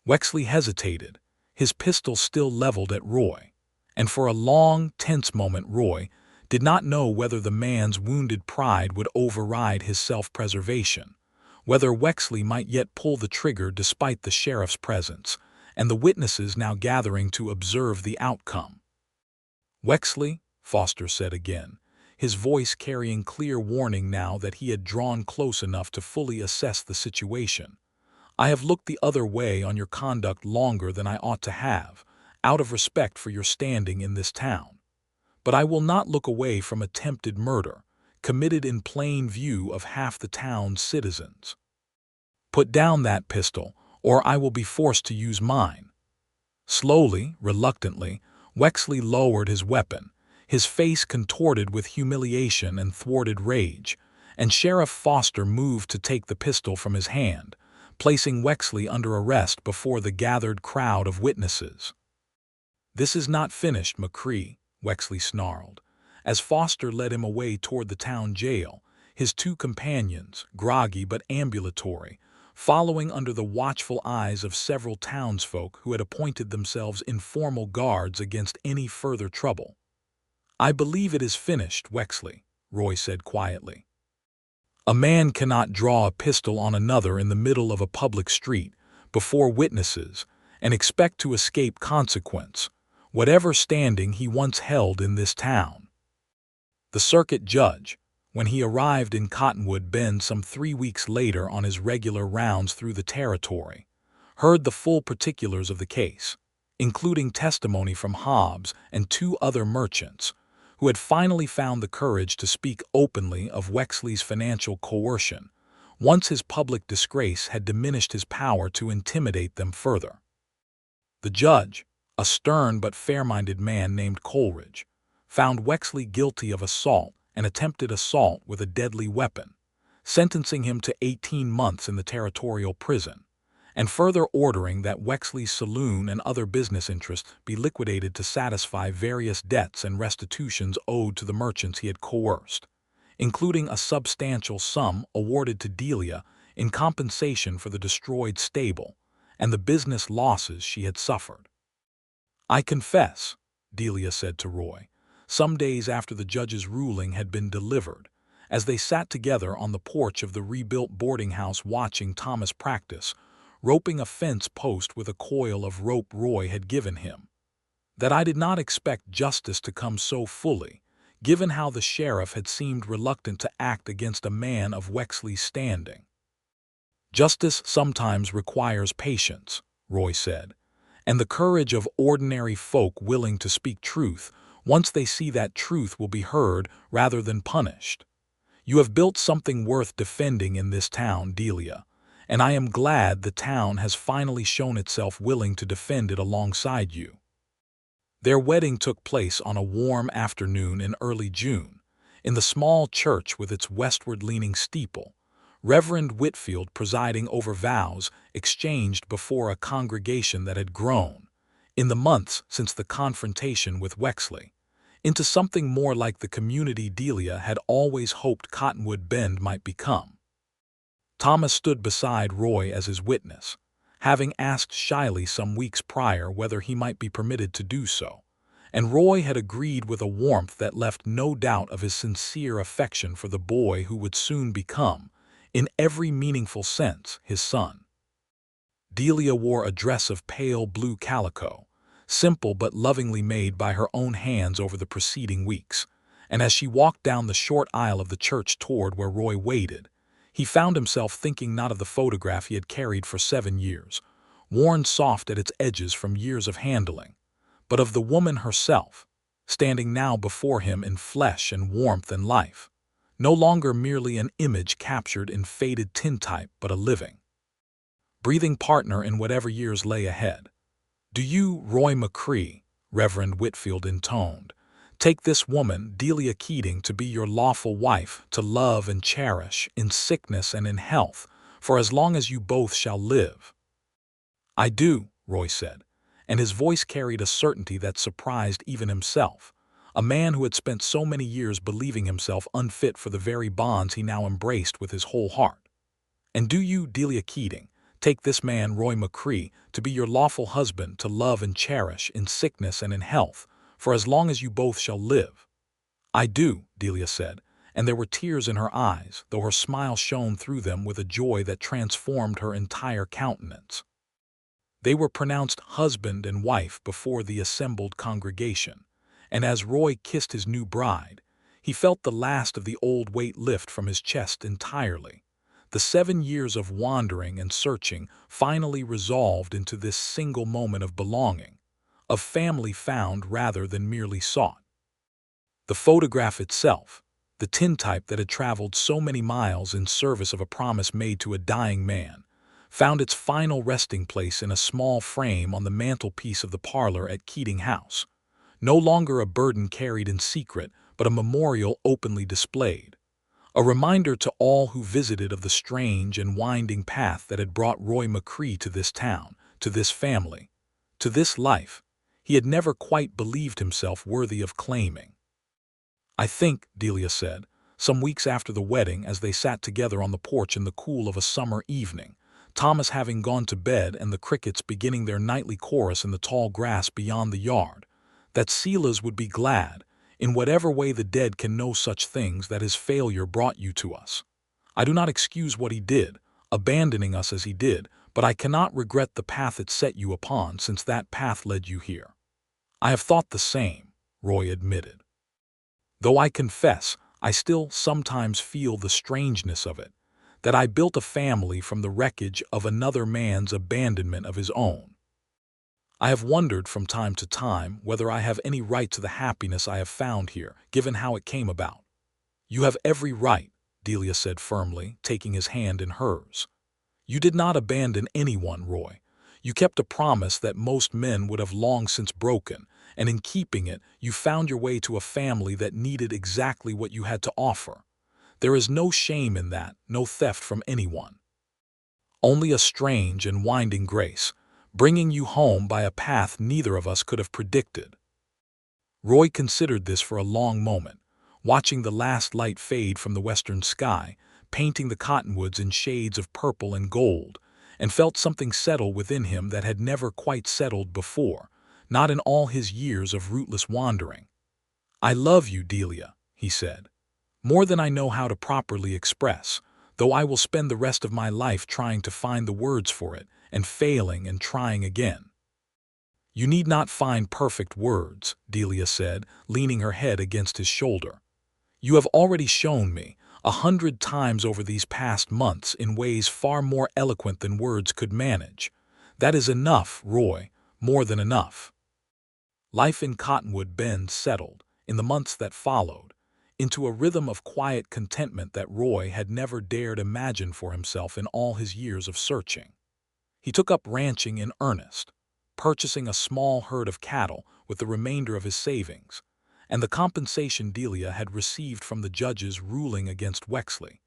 Wexley hesitated, his pistol still leveled at Roy, and for a long, tense moment Roy did not know whether the man's wounded pride would override his self-preservation, whether Wexley might yet pull the trigger despite the sheriff's presence and the witnesses now gathering to observe the outcome. "Wexley," Foster said again, his voice carrying clear warning now that he had drawn close enough to fully assess the situation, "I have looked the other way on your conduct longer than I ought to have, out of respect for your standing in this town. But I will not look away from attempted murder, committed in plain view of half the town's citizens. Put down that pistol, or I will be forced to use mine." Slowly, reluctantly, Wexley lowered his weapon, his face contorted with humiliation and thwarted rage, and Sheriff Foster moved to take the pistol from his hand, placing Wexley under arrest before the gathered crowd of witnesses. "This is not finished, McCree," Wexley snarled, as Foster led him away toward the town jail, his two companions, groggy but ambulatory, following under the watchful eyes of several townsfolk who had appointed themselves informal guards against any further trouble. "I believe it is finished, Wexley," Roy said quietly. "A man cannot draw a pistol on another in the middle of a public street, before witnesses, and expect to escape consequence, whatever standing he once held in this town." The circuit judge, when he arrived in Cottonwood Bend some 3 weeks later on his regular rounds through the territory, heard the full particulars of the case, including testimony from Hobbs and 2 other merchants, who had finally found the courage to speak openly of Wexley's financial coercion, once his public disgrace had diminished his power to intimidate them further. The judge, a stern but fair-minded man named Coleridge, found Wexley guilty of assault and attempted assault with a deadly weapon, sentencing him to 18 months in the territorial prison, and further ordering that Wexley's saloon and other business interests be liquidated to satisfy various debts and restitutions owed to the merchants he had coerced, including a substantial sum awarded to Delia in compensation for the destroyed stable and the business losses she had suffered. "I confess," Delia said to Roy, some days after the judge's ruling had been delivered, as they sat together on the porch of the rebuilt boarding house watching Thomas practice, roping a fence post with a coil of rope Roy had given him, "that I did not expect justice to come so fully, given how the sheriff had seemed reluctant to act against a man of Wexley's standing." "Justice sometimes requires patience," Roy said, "and the courage of ordinary folk willing to speak truth once they see that truth will be heard rather than punished. You have built something worth defending in this town, Delia, and I am glad the town has finally shown itself willing to defend it alongside you." Their wedding took place on a warm afternoon in early June, in the small church with its westward-leaning steeple, Reverend Whitfield presiding over vows exchanged before a congregation that had grown, in the months since the confrontation with Wexley, into something more like the community Delia had always hoped Cottonwood Bend might become. Thomas stood beside Roy as his witness, having asked shyly some weeks prior whether he might be permitted to do so, and Roy had agreed with a warmth that left no doubt of his sincere affection for the boy who would soon become, in every meaningful sense, his son. Delia wore a dress of pale blue calico, simple but lovingly made by her own hands over the preceding weeks, and as she walked down the short aisle of the church toward where Roy waited, he found himself thinking not of the photograph he had carried for 7 years, worn soft at its edges from years of handling, but of the woman herself, standing now before him in flesh and warmth and life, no longer merely an image captured in faded tintype but a living, breathing partner in whatever years lay ahead. "Do you, Roy McCree," Reverend Whitfield intoned, "take this woman, Delia Keating, to be your lawful wife, to love and cherish, in sickness and in health, for as long as you both shall live?" "I do," Roy said, and his voice carried a certainty that surprised even himself, a man who had spent so many years believing himself unfit for the very bonds he now embraced with his whole heart. "And do you, Delia Keating, take this man, Roy McCree, to be your lawful husband, to love and cherish, in sickness and in health, for as long as you both shall live?" "I do," Delia said, and there were tears in her eyes, though her smile shone through them with a joy that transformed her entire countenance. They were pronounced husband and wife before the assembled congregation, and as Roy kissed his new bride, he felt the last of the old weight lift from his chest entirely. The 7 years of wandering and searching finally resolved into this single moment of belonging, of family found rather than merely sought. The photograph itself, the tintype that had traveled so many miles in service of a promise made to a dying man, found its final resting place in a small frame on the mantelpiece of the parlor at Keating House, no longer a burden carried in secret, but a memorial openly displayed. A reminder to all who visited of the strange and winding path that had brought Roy McCree to this town, to this family, to this life he had never quite believed himself worthy of claiming. "I think," Delia said, some weeks after the wedding as they sat together on the porch in the cool of a summer evening, Thomas having gone to bed and the crickets beginning their nightly chorus in the tall grass beyond the yard, "that Silas would be glad, in whatever way the dead can know such things, that his failure brought you to us. I do not excuse what he did, abandoning us as he did, but I cannot regret the path it set you upon, since that path led you here." "I have thought the same," Roy admitted. "Though I confess I still sometimes feel the strangeness of it, that I built a family from the wreckage of another man's abandonment of his own. I have wondered from time to time whether I have any right to the happiness I have found here, given how it came about." "You have every right," Delia said firmly, taking his hand in hers. "You did not abandon anyone, Roy. You kept a promise that most men would have long since broken, and in keeping it, you found your way to a family that needed exactly what you had to offer. There is no shame in that, no theft from anyone. Only a strange and winding grace, bringing you home by a path neither of us could have predicted." Roy considered this for a long moment, watching the last light fade from the western sky, painting the cottonwoods in shades of purple and gold, and felt something settle within him that had never quite settled before, not in all his years of rootless wandering. "I love you, Delia," he said, "more than I know how to properly express, though I will spend the rest of my life trying to find the words for it, and failing and trying again." "You need not find perfect words," Delia said, leaning her head against his shoulder. "You have already shown me, 100 times over these past months, in ways far more eloquent than words could manage. That is enough, Roy, more than enough." Life in Cottonwood Bend settled, in the months that followed, into a rhythm of quiet contentment that Roy had never dared imagine for himself in all his years of searching. He took up ranching in earnest, purchasing a small herd of cattle with the remainder of his savings, and the compensation Delia had received from the judge's ruling against Wexley,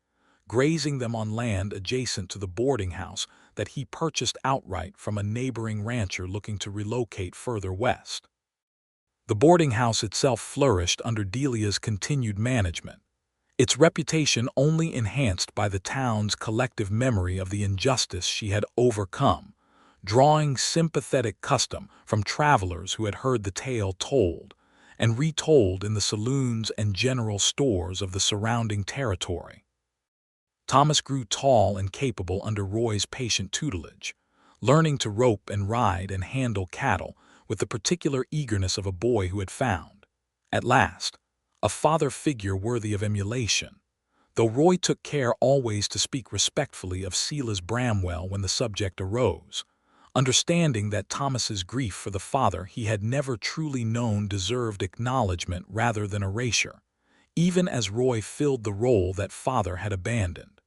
grazing them on land adjacent to the boarding house that he purchased outright from a neighboring rancher looking to relocate further west. The boarding house itself flourished under Delia's continued management, its reputation only enhanced by the town's collective memory of the injustice she had overcome, drawing sympathetic custom from travelers who had heard the tale told and retold in the saloons and general stores of the surrounding territory. Thomas grew tall and capable under Roy's patient tutelage, learning to rope and ride and handle cattle with the particular eagerness of a boy who had found, at last, a father figure worthy of emulation, though Roy took care always to speak respectfully of Silas Bramwell when the subject arose, understanding that Thomas's grief for the father he had never truly known deserved acknowledgment rather than erasure, even as Roy filled the role that father had abandoned.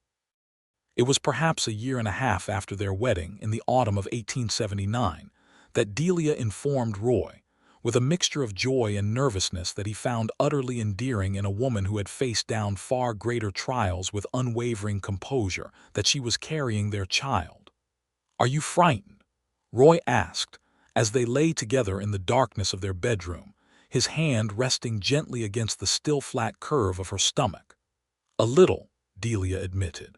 It was perhaps a year and a half after their wedding in the autumn of 1879 that Delia informed Roy, with a mixture of joy and nervousness, that he found utterly endearing in a woman who had faced down far greater trials with unwavering composure, that she was carrying their child. "Are you frightened?" Roy asked, as they lay together in the darkness of their bedroom, his hand resting gently against the still flat curve of her stomach. "A little," Delia admitted.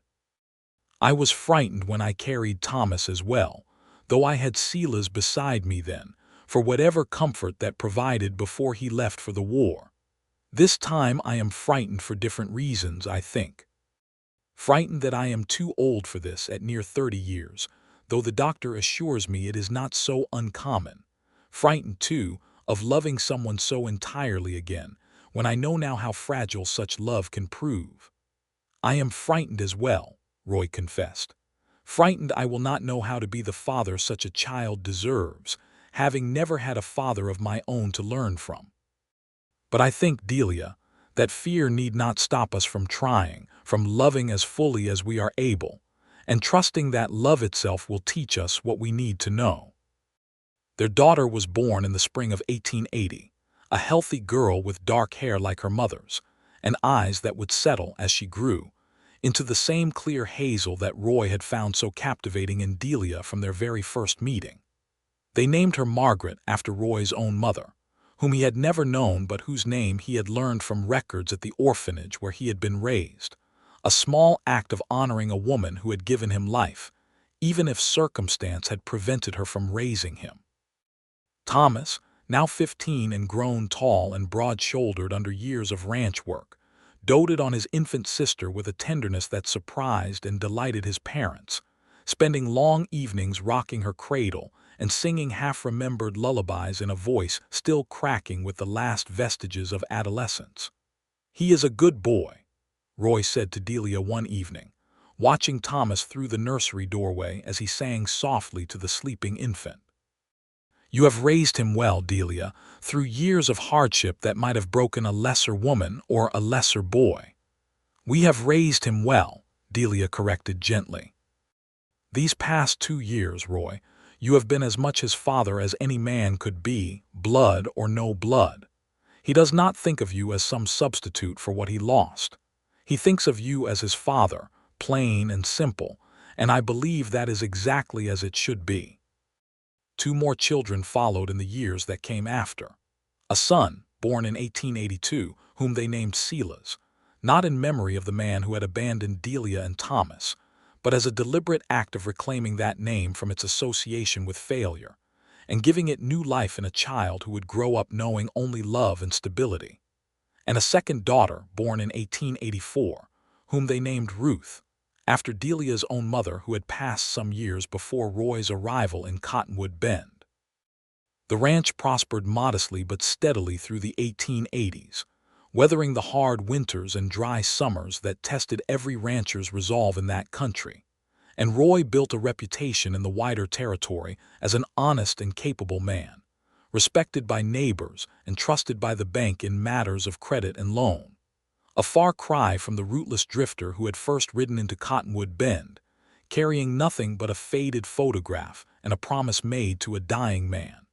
"I was frightened when I carried Thomas as well, though I had Silas beside me then, for whatever comfort that provided before he left for the war. This time I am frightened for different reasons, I think. Frightened that I am too old for this at near 30 years, though the doctor assures me it is not so uncommon. Frightened, too, of loving someone so entirely again, when I know now how fragile such love can prove. I am frightened as well," Roy confessed. "Frightened I will not know how to be the father such a child deserves, having never had a father of my own to learn from. But I think, Delia, that fear need not stop us from trying, from loving as fully as we are able, and trusting that love itself will teach us what we need to know." Their daughter was born in the spring of 1880, a healthy girl with dark hair like her mother's, and eyes that would settle, as she grew, into the same clear hazel that Roy had found so captivating in Delia from their very first meeting. They named her Margaret after Roy's own mother, whom he had never known but whose name he had learned from records at the orphanage where he had been raised, a small act of honoring a woman who had given him life, even if circumstance had prevented her from raising him. Thomas, now 15 and grown tall and broad-shouldered under years of ranch work, doted on his infant sister with a tenderness that surprised and delighted his parents, spending long evenings rocking her cradle and singing half-remembered lullabies in a voice still cracking with the last vestiges of adolescence. "He is a good boy," Roy said to Delia one evening, watching Thomas through the nursery doorway as he sang softly to the sleeping infant. "You have raised him well, Delia, through years of hardship that might have broken a lesser woman or a lesser boy." "We have raised him well," Delia corrected gently. "These past 2 years, Roy, you have been as much his father as any man could be, blood or no blood. He does not think of you as some substitute for what he lost. He thinks of you as his father, plain and simple, and I believe that is exactly as it should be." 2 more children followed in the years that came after. A son, born in 1882, whom they named Silas, not in memory of the man who had abandoned Delia and Thomas, but as a deliberate act of reclaiming that name from its association with failure, and giving it new life in a child who would grow up knowing only love and stability. And a second daughter, born in 1884, whom they named Ruth, after Delia's own mother who had passed some years before Roy's arrival in Cottonwood Bend. The ranch prospered modestly but steadily through the 1880s, weathering the hard winters and dry summers that tested every rancher's resolve in that country, and Roy built a reputation in the wider territory as an honest and capable man, respected by neighbors and trusted by the bank in matters of credit and loan. A far cry from the rootless drifter who had first ridden into Cottonwood Bend, carrying nothing but a faded photograph and a promise made to a dying man.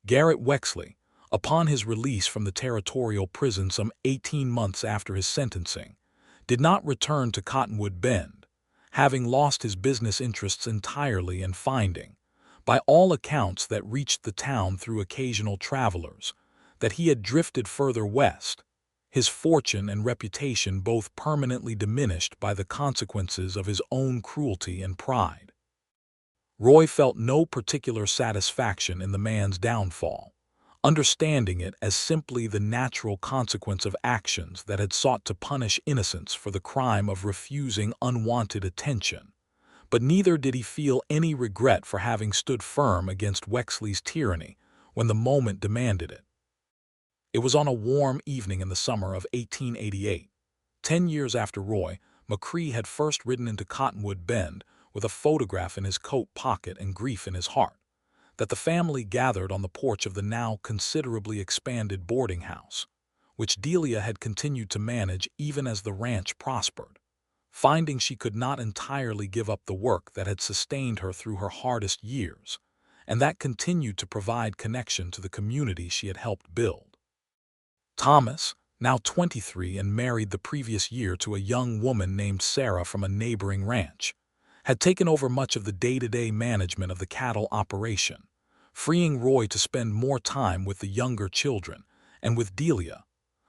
Garrett Wexley, upon his release from the territorial prison some 18 months after his sentencing, did not return to Cottonwood Bend, having lost his business interests entirely and finding, by all accounts that reached the town through occasional travelers, that he had drifted further west, his fortune and reputation both permanently diminished by the consequences of his own cruelty and pride. Roy felt no particular satisfaction in the man's downfall, understanding it as simply the natural consequence of actions that had sought to punish innocence for the crime of refusing unwanted attention, but neither did he feel any regret for having stood firm against Wexley's tyranny when the moment demanded it. It was on a warm evening in the summer of 1888, 10 years after Roy McCree had first ridden into Cottonwood Bend with a photograph in his coat pocket and grief in his heart, that the family gathered on the porch of the now considerably expanded boarding house, which Delia had continued to manage even as the ranch prospered, finding she could not entirely give up the work that had sustained her through her hardest years, and that continued to provide connection to the community she had helped build. Thomas, now 23 and married the previous year to a young woman named Sarah from a neighboring ranch, had taken over much of the day-to-day management of the cattle operation, freeing Roy to spend more time with the younger children and with Delia,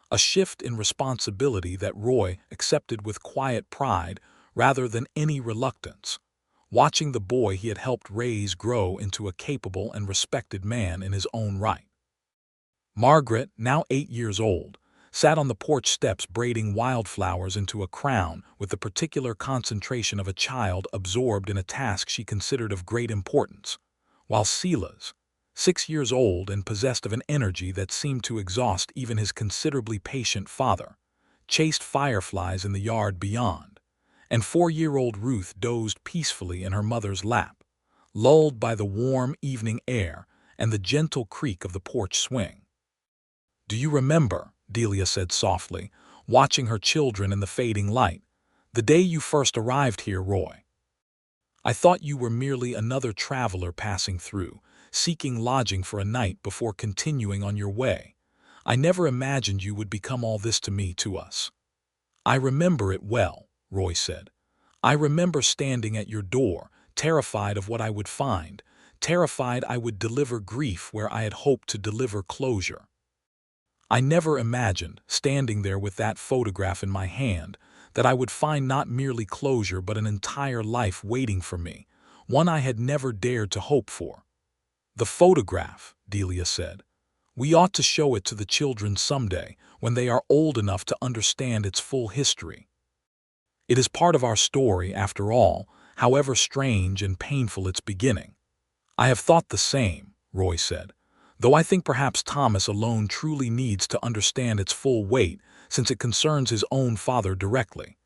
a shift in responsibility that Roy accepted with quiet pride rather than any reluctance, watching the boy he had helped raise grow into a capable and respected man in his own right. Margaret, now 8 years old, sat on the porch steps braiding wildflowers into a crown with the particular concentration of a child absorbed in a task she considered of great importance, while Silas, 6 years old and possessed of an energy that seemed to exhaust even his considerably patient father, chased fireflies in the yard beyond, and 4-year-old Ruth dozed peacefully in her mother's lap, lulled by the warm evening air and the gentle creak of the porch swing. "Do you remember," Delia said softly, watching her children in the fading light, "the day you first arrived here, Roy? I thought you were merely another traveler passing through, seeking lodging for a night before continuing on your way. I never imagined you would become all this to us." "I remember it well," Roy said. "I remember standing at your door, terrified of what I would find, terrified I would deliver grief where I had hoped to deliver closure. I never imagined, standing there with that photograph in my hand, that I would find not merely closure but an entire life waiting for me, one I had never dared to hope for." "The photograph," Delia said. "We ought to show it to the children someday when they are old enough to understand its full history. It is part of our story, after all, however strange and painful its beginning." "I have thought the same," Roy said, "though I think perhaps Thomas alone truly needs to understand its full weight since it concerns his own father directly.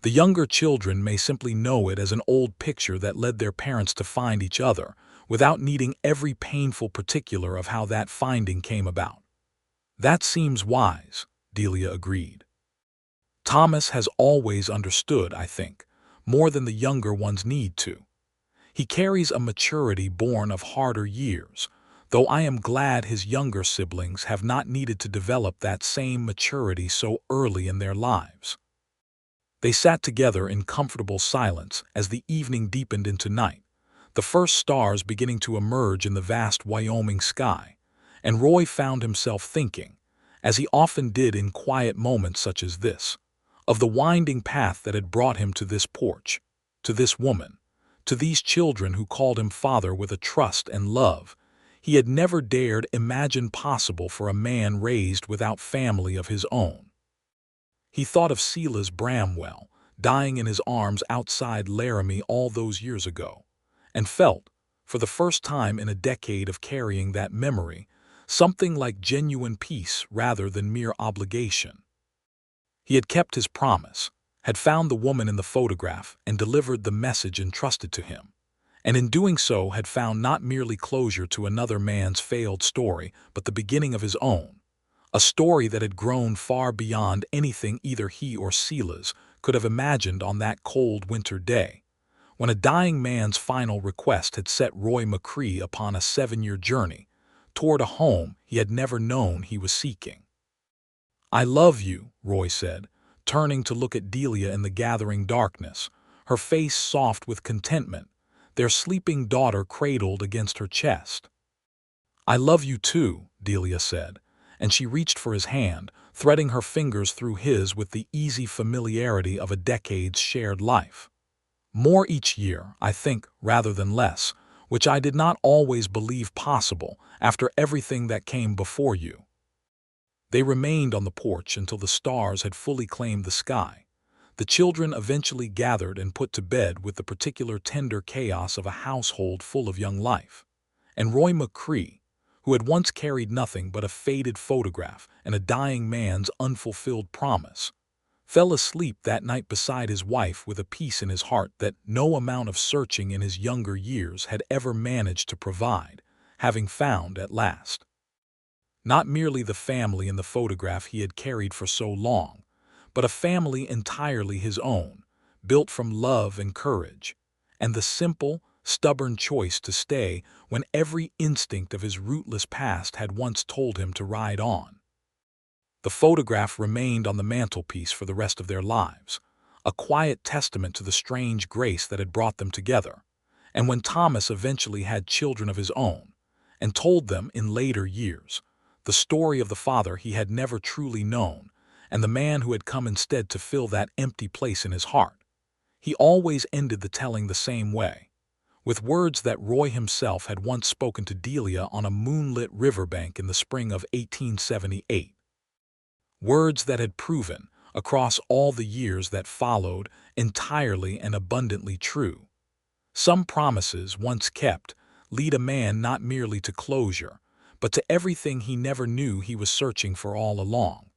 The younger children may simply know it as an old picture that led their parents to find each other, without needing every painful particular of how that finding came about." "That seems wise," Delia agreed. "Thomas has always understood, I think, more than the younger ones need to. He carries a maturity born of harder years, though I am glad his younger siblings have not needed to develop that same maturity so early in their lives." They sat together in comfortable silence as the evening deepened into night, the first stars beginning to emerge in the vast Wyoming sky, and Roy found himself thinking, as he often did in quiet moments such as this, of the winding path that had brought him to this porch, to this woman, to these children who called him father with a trust and love he had never dared imagine possible for a man raised without family of his own. He thought of Silas Bramwell, dying in his arms outside Laramie all those years ago, and felt, for the first time in a decade of carrying that memory, something like genuine peace rather than mere obligation. He had kept his promise, had found the woman in the photograph and delivered the message entrusted to him, and in doing so had found not merely closure to another man's failed story, but the beginning of his own, a story that had grown far beyond anything either he or Silas could have imagined on that cold winter day, when a dying man's final request had set Roy McCree upon a 7-year journey toward a home he had never known he was seeking. "I love you," Roy said, turning to look at Delia in the gathering darkness, her face soft with contentment, their sleeping daughter cradled against her chest. "I love you too," Delia said, and she reached for his hand, threading her fingers through his with the easy familiarity of a decade's shared life. "More each year, I think, rather than less, which I did not always believe possible after everything that came before you." They remained on the porch until the stars had fully claimed the sky, The children eventually gathered and put to bed with the particular tender chaos of a household full of young life. And Roy McCree, who had once carried nothing but a faded photograph and a dying man's unfulfilled promise, fell asleep that night beside his wife with a peace in his heart that no amount of searching in his younger years had ever managed to provide, having found at last not merely the family in the photograph he had carried for so long, but a family entirely his own, built from love and courage, and the simple, stubborn choice to stay when every instinct of his rootless past had once told him to ride on. The photograph remained on the mantelpiece for the rest of their lives, a quiet testament to the strange grace that had brought them together. And when Thomas eventually had children of his own, and told them in later years the story of the father he had never truly known and the man who had come instead to fill that empty place in his heart, he always ended the telling the same way, with words that Roy himself had once spoken to Delia on a moonlit riverbank in the spring of 1878. Words that had proven, across all the years that followed, entirely and abundantly true. Some promises, once kept, lead a man not merely to closure, but to everything he never knew he was searching for all along.